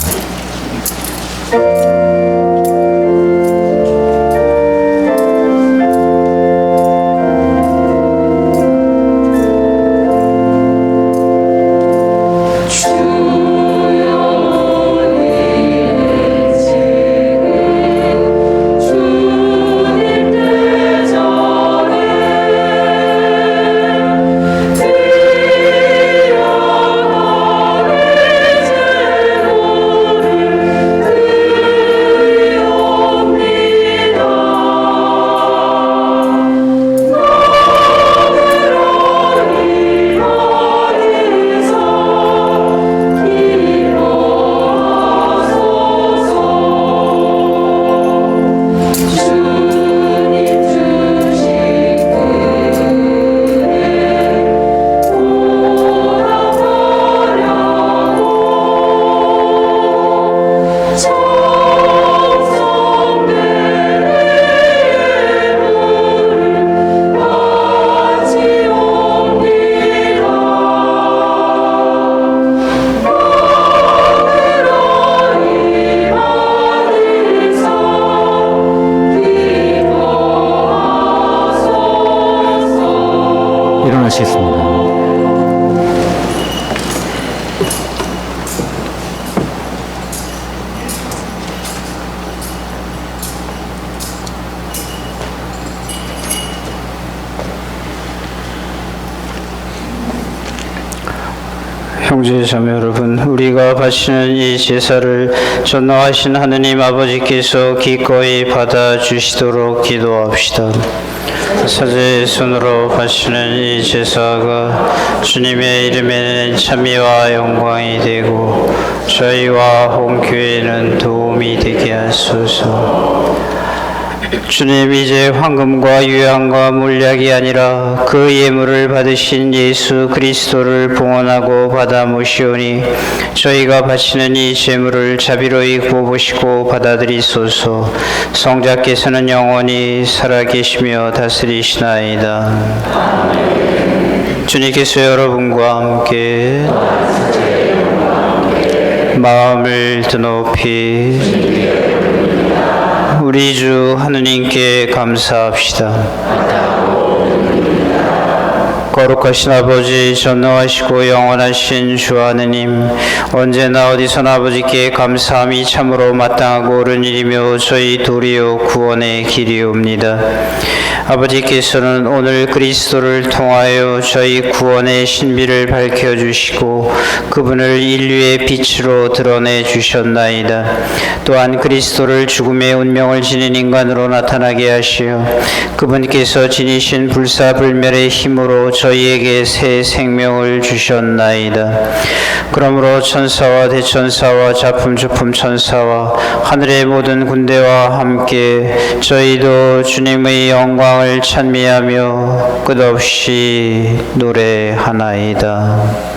일어나시겠습니다. 형제 자매 여러분, 우리가 바치는 이 제사를 전능하신 하느님 아버지께서 기꺼이 받아주시도록 기도합시다. 사제의 손으로 바치는 이 제사가 주님의 이름에는 찬미와 영광이 되고 저희와 홈교회에는 도움이 되게 하소서. 주님, 이제 황금과 유향과 몰약이 아니라 그 예물을 받으신 예수 그리스도를 봉헌하고 받아 모시오니 저희가 바치는 이 제물을 자비로이 보시고 받아들이소서. 성자께서는 영원히 살아계시며 다스리시나이다. 주님께서 여러분과 함께 마음을 드높이 우리 주 하느님께 감사합시다. 거룩하신 아버지, 전능하시고 영원하신 주 하느님, 언제나 어디서나 아버지께 감사함이 참으로 마땅하고 옳은 일이며 저희 도리요 구원의 길이옵니다. 아버지께서는 오늘 그리스도를 통하여 저희 구원의 신비를 밝혀주시고 그분을 인류의 빛으로 드러내 주셨나이다. 또한 그리스도를 죽음의 운명을 지닌 인간으로 나타나게 하시어 그분께서 지니신 불사불멸의 힘으로 저희에게 새 생명을 주셨나이다. 그러므로 천사와 대천사와 자품주품 천사와 하늘의 모든 군대와 함께 저희도 주님의 영광을 찬미하며 끝없이 노래하나이다.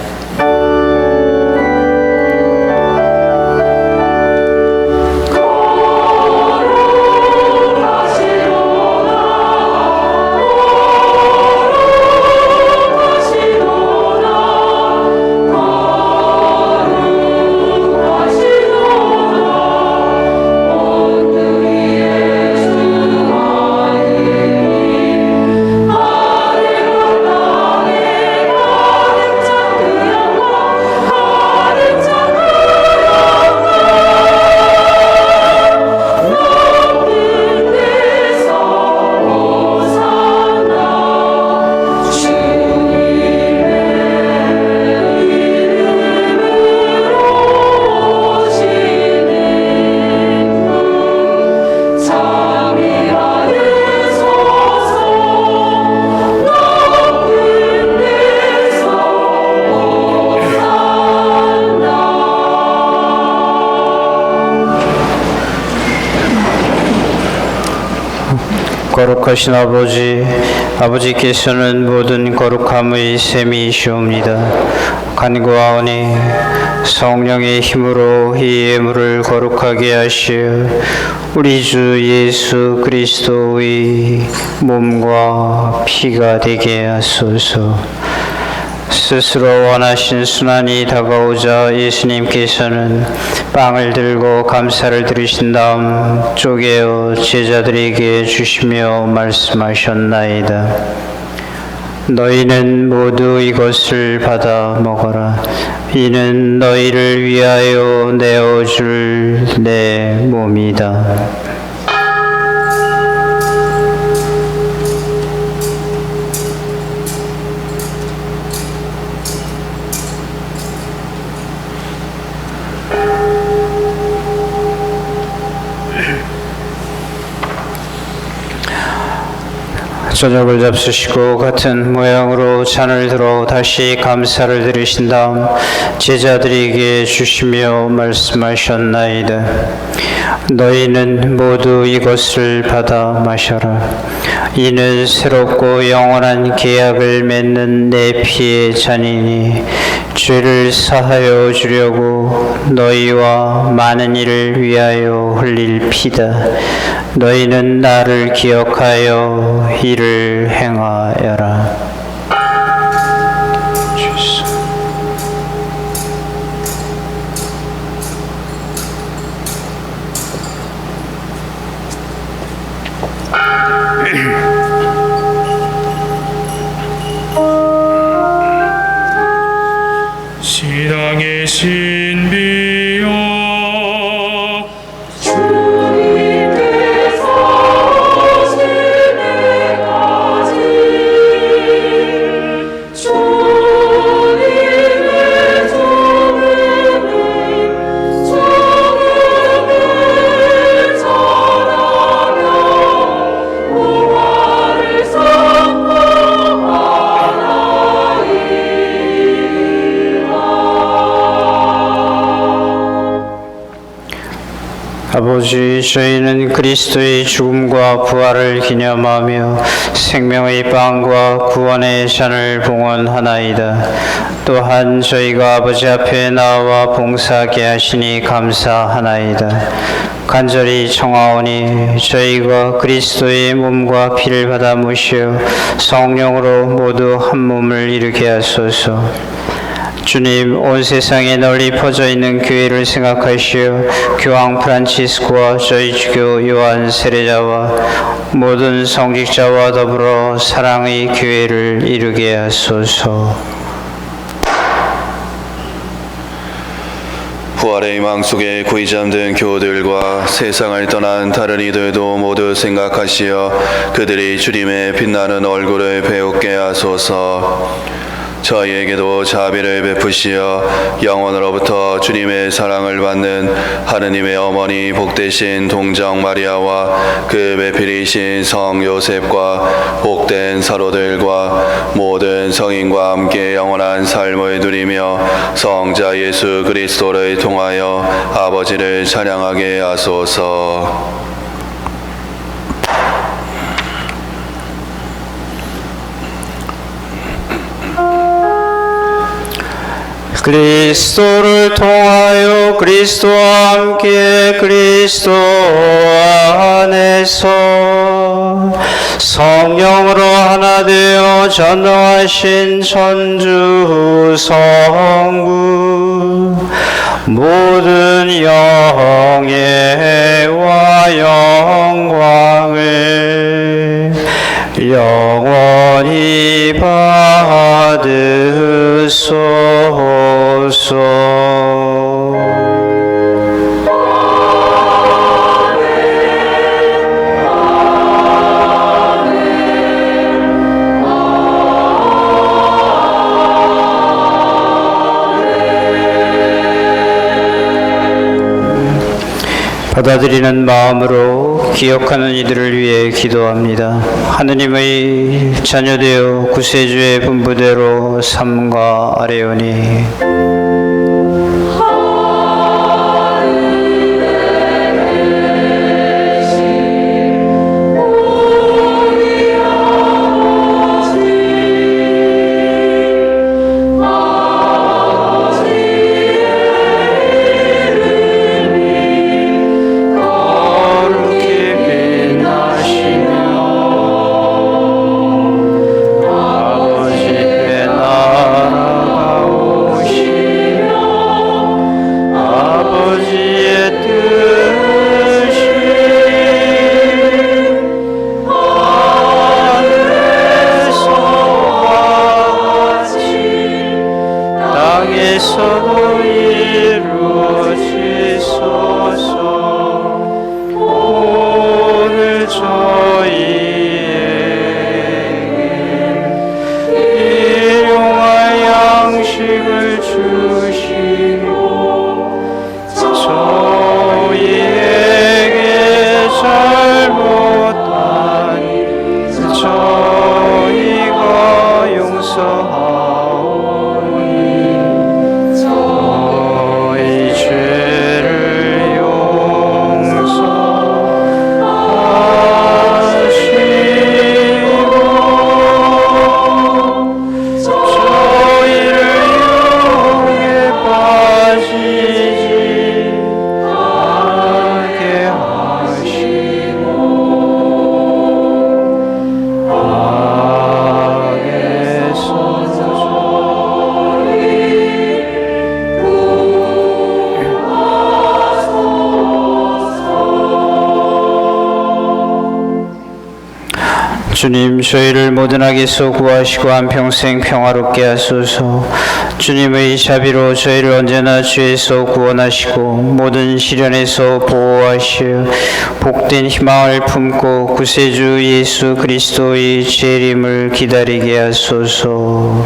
거룩하신 아버지, 아버지께서는 모든 거룩함의 셈이시옵니다. 간구하오니 성령의 힘으로 이 예물을 거룩하게 하시어 우리 주 예수 그리스도의 몸과 피가 되게 하소서. 스스로 원하신 순환이 다가오자 예수님께서는 빵을 들고 감사를 드리신 다음 쪼개어 제자들에게 주시며 말씀하셨나이다. 너희는 모두 이것을 받아 먹어라. 이는 너희를 위하여 내어줄 내 몸이다. 저녁을 잡수시고 같은 모양으로 잔을 들어 다시 감사를 드리신 다음 제자들에게 주시며 말씀하셨나이다. 너희는 모두 이것을 받아 마셔라. 이는 새롭고 영원한 계약을 맺는 내 피의 잔이니 죄를 사하여 주려고 너희와 많은 이를 위하여 흘릴 피다. 너희는 나를 기억하여 이를 행하여라. 신앙의 신비여 주님께서 오실 때까지 주님의 죽음을 전하며 부활을 아버지, 저희는 그리스도의 죽음과 부활을 기념하며 생명의 빵과 구원의 잔을 봉헌하나이다. 또한 저희가 아버지 앞에 나와 봉사하게 하시니 감사하나이다. 간절히 청하오니 저희가 그리스도의 몸과 피를 받아 모시어 성령으로 모두 한 몸을 이루게 하소서. 주님, 온 세상에 널리 퍼져 있는 교회를 생각하시어 교황 프란치스코와 저희 주교 요한 세례자와 모든 성직자와 더불어 사랑의 교회를 이루게 하소서. 부활의 희망 속에 고이 잠든 교우들과 세상을 떠난 다른 이들도 모두 생각하시어 그들이 주님의 빛나는 얼굴을 배우게 하소서. 저희에게도 자비를 베푸시어 영원으로부터 주님의 사랑을 받는 하느님의 어머니 복되신 동정 마리아와 그 배필이신 성 요셉과 복된 사로들과 모든 성인과 함께 영원한 삶을 누리며 성자 예수 그리스도를 통하여 아버지를 찬양하게 하소서. 그리스도를 통하여 그리스도와 함께 그리스도 안에서 성령으로 하나 되어 전능하신 천주 성부 모든 영예와 영광을 영원히 받으소서. 받아들이는 마음으로 기억하는 이들을 위해 기도합니다. 하느님의 자녀되어 구세주의 분부대로 삼가 아뢰오니 땅에서도 이루어지소서. 오늘 저희에게 일용할 양식을 주시고 저희에게 잘못하니 저희가 용서하오니 저희 죄를 용서하시고 저희를 유혹에 빠지지 않게 하시고 악에서 주님, 저희를 모든 악에서 구하시고 한평생 평화롭게 하소서. 주님의 자비로 저희를 언제나 죄에서 구원하시고 모든 시련에서 보호하시어 복된 희망을 품고 구세주 예수 그리스도의 재림을 기다리게 하소서.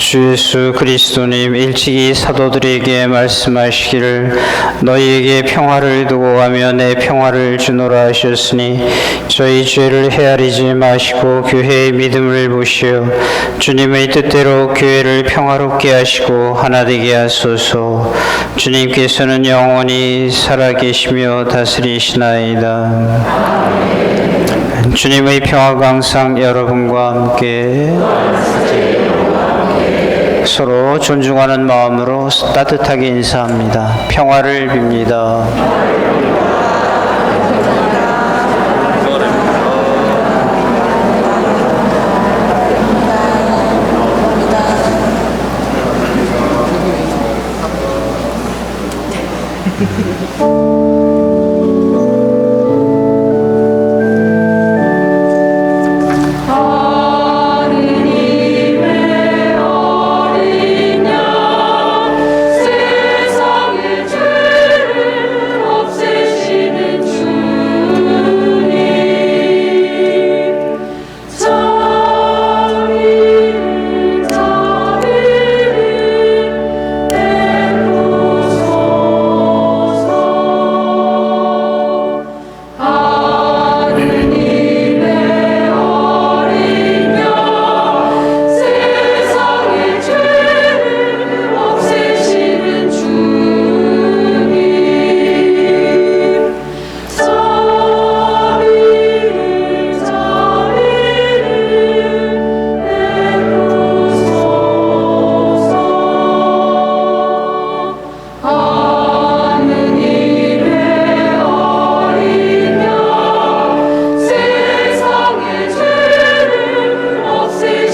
주 예수 그리스도님 일찍이 사도들에게 말씀하시기를 너희에게 평화를 두고 가며 내 평화를 주노라 하셨으니 저희 죄를 헤아리지 마시고 교회의 믿음을 보시어 주님의 뜻대로 교회를 평화롭게 하시고 하나 되게 하소서. 주님께서는 영원히 살아계시며 다스리시나이다. 주님의 평화가 항상 여러분과 함께 서로 존중하는 마음으로 따뜻하게 인사합니다. 평화를 빕니다. 세상의 죄를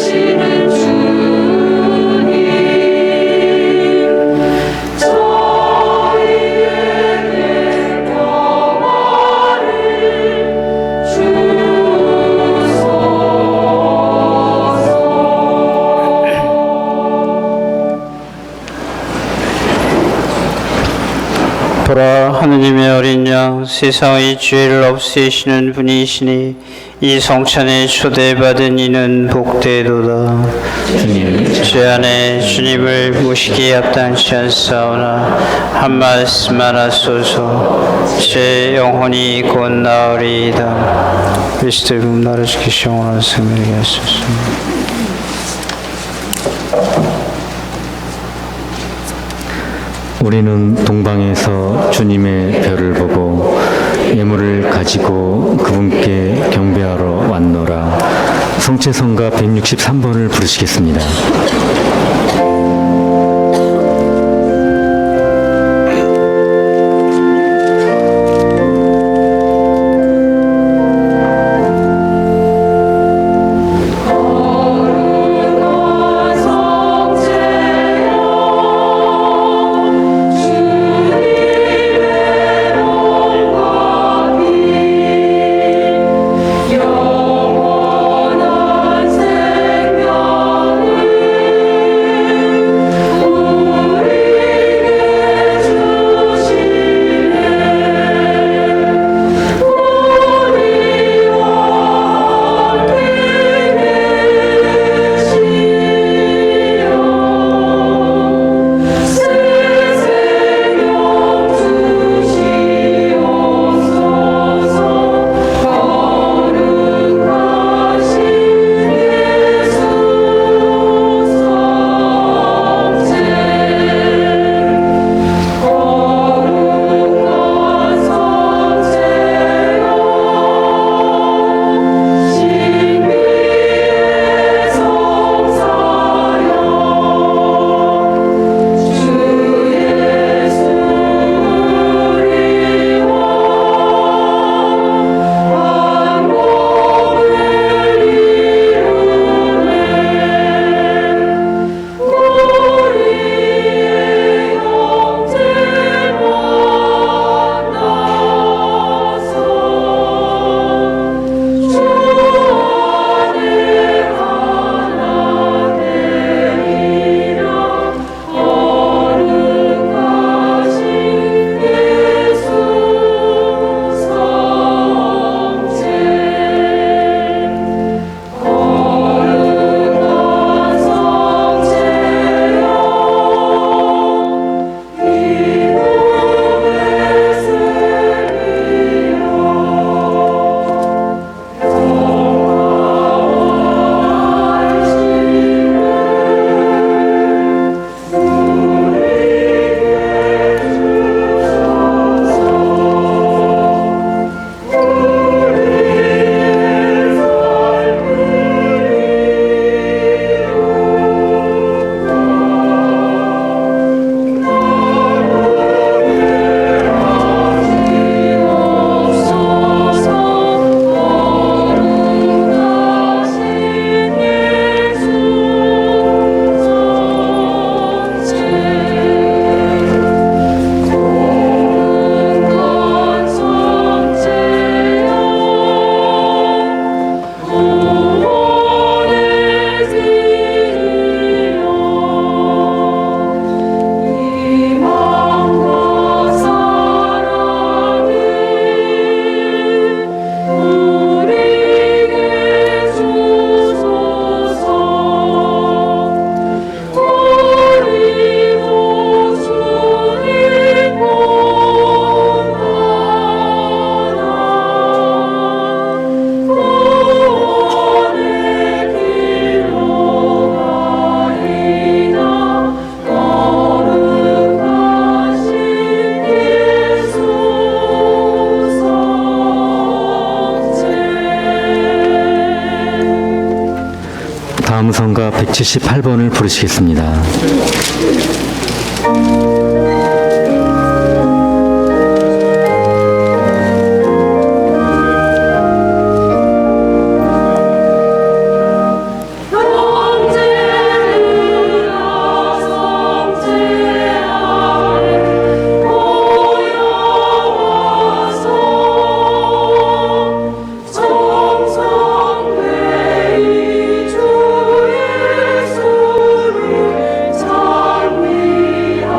없애시는 보라, 하느님의 어린 양, 세상의 죄를 없애시는 분이시니 이 성찬에 초대받은 이는 복되도다. 주 안에 주님을 모시기에 합당치 않사오나 한 말씀만 하소서. 제 영혼이 곧 나으리이다. 그리스도의 분 나를 지키시 영원한 생명이 하소서. 우리는 동방에서 주님의 별을 보고 예물을 가지고 그분께 경배하러 왔노라. 성체성가 163번을 부르시겠습니다. 영원한 생명을 다음 성가 178번을 부르시겠습니다. 주의 소리 장미야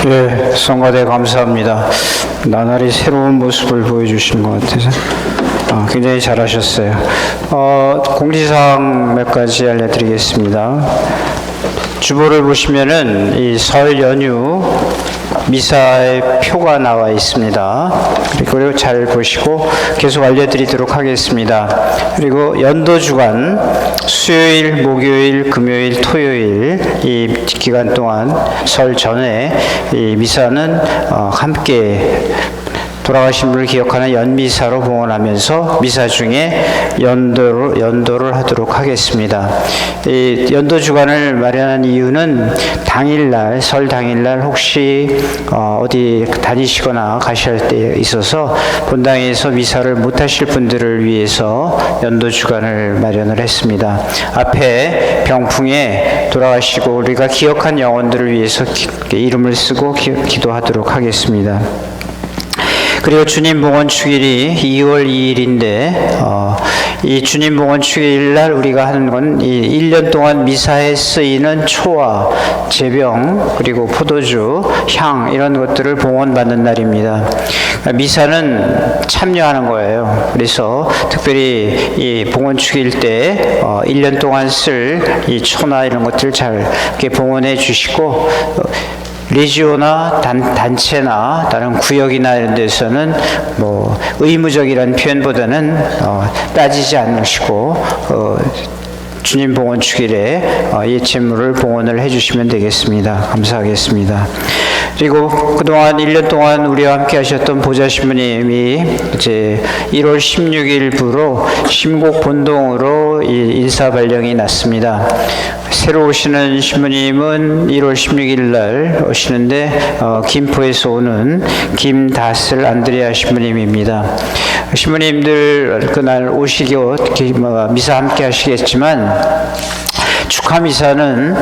예, 성가대 감사합니다. 나날이 새로운 모습을 보여주신 것 같아서 굉장히 잘하셨어요. 공지사항 몇 가지 알려드리겠습니다. 주보를 보시면은 이 설 연휴 미사의 표가 나와 있습니다. 그리고 잘 보시고 계속 알려드리도록 하겠습니다. 그리고 연도 주간 수요일, 목요일, 금요일, 토요일 이 기간 동안 설 전에 이 미사는 함께 돌아가신 분을 기억하는 연미사로 봉헌하면서 미사 중에 연도를 하도록 하겠습니다. 이 연도 주간을 마련한 이유는 당일날, 설 당일날 혹시 어디 다니시거나 가셔야 할 때 있어서 본당에서 미사를 못 하실 분들을 위해서 연도 주간을 마련을 했습니다. 앞에 병풍에 돌아가시고 우리가 기억한 영혼들을 위해서 이름을 쓰고 기도하도록 하겠습니다. 그리고 주님 봉헌 축일이 2월 2일인데 이 주님 봉헌 축일 날 우리가 하는 건 이 1년 동안 미사에 쓰이는 초와 제병 그리고 포도주, 향 이런 것들을 봉헌 받는 날입니다. 미사는 참여하는 거예요. 그래서 특별히 이 봉헌 축일 때 1년 동안 쓸 이 초나 이런 것들 잘 이렇게 봉헌해 주시고 레지오나 단체나 다른 구역이나 이런 데서는 뭐 의무적이라는 표현보다는 따지지 않으시고 주님 봉헌 축일에 이 재물을 봉헌을 해주시면 되겠습니다. 감사하겠습니다. 그리고 그동안 1년 동안 우리와 함께 하셨던 보좌 신부님이 이제 1월 16일부로 심곡 본동으로 인사 발령이 났습니다. 새로 오시는 신부님은 1월 16일 날 오시는데 김포에서 오는 김다슬 안드레아 신부님입니다. 신부님들 그날 오시고 미사 함께 하시겠지만 축하 미사는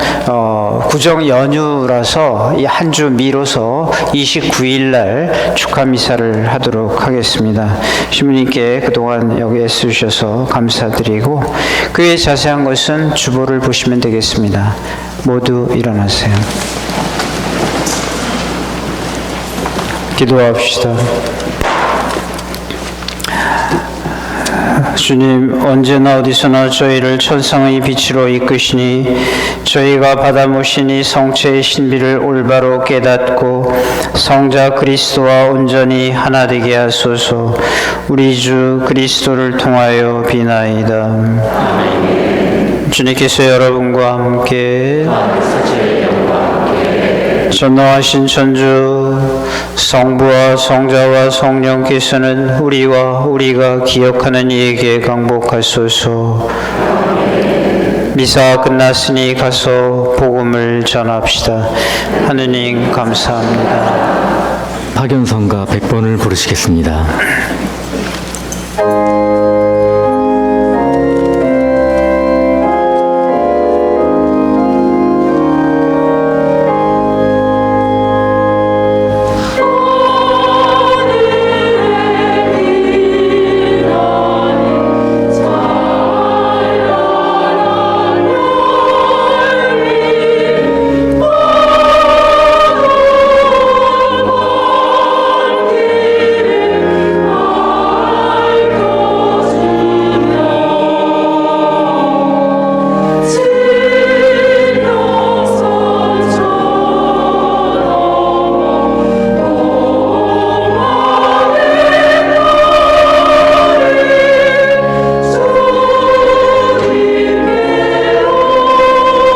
구정 연휴라서 이 한 주 미뤄서 29일 날 축하 미사를 하도록 하겠습니다. 신부님께 그동안 여기 애쓰셔서 감사드리고 그의 자세한 것은 주보를 보시면 되겠습니다. 모두 일어나세요. 기도합시다. 주님, 언제나 어디서나 저희를 천상의 빛으로 이끄시니 저희가 받아 모신 이 성체의 신비를 올바로 깨닫고 성자 그리스도와 온전히 하나 되게 하소서. 우리 주 그리스도를 통하여 비나이다. 주님께서 여러분과 함께 전능하신 천주 성부와 성자와 성령께서는 우리가 기억하는 이에게 강복하소서. 미사 끝났으니 가서 복음을 전합시다. 하느님 감사합니다. 파견성가 100번을 부르시겠습니다.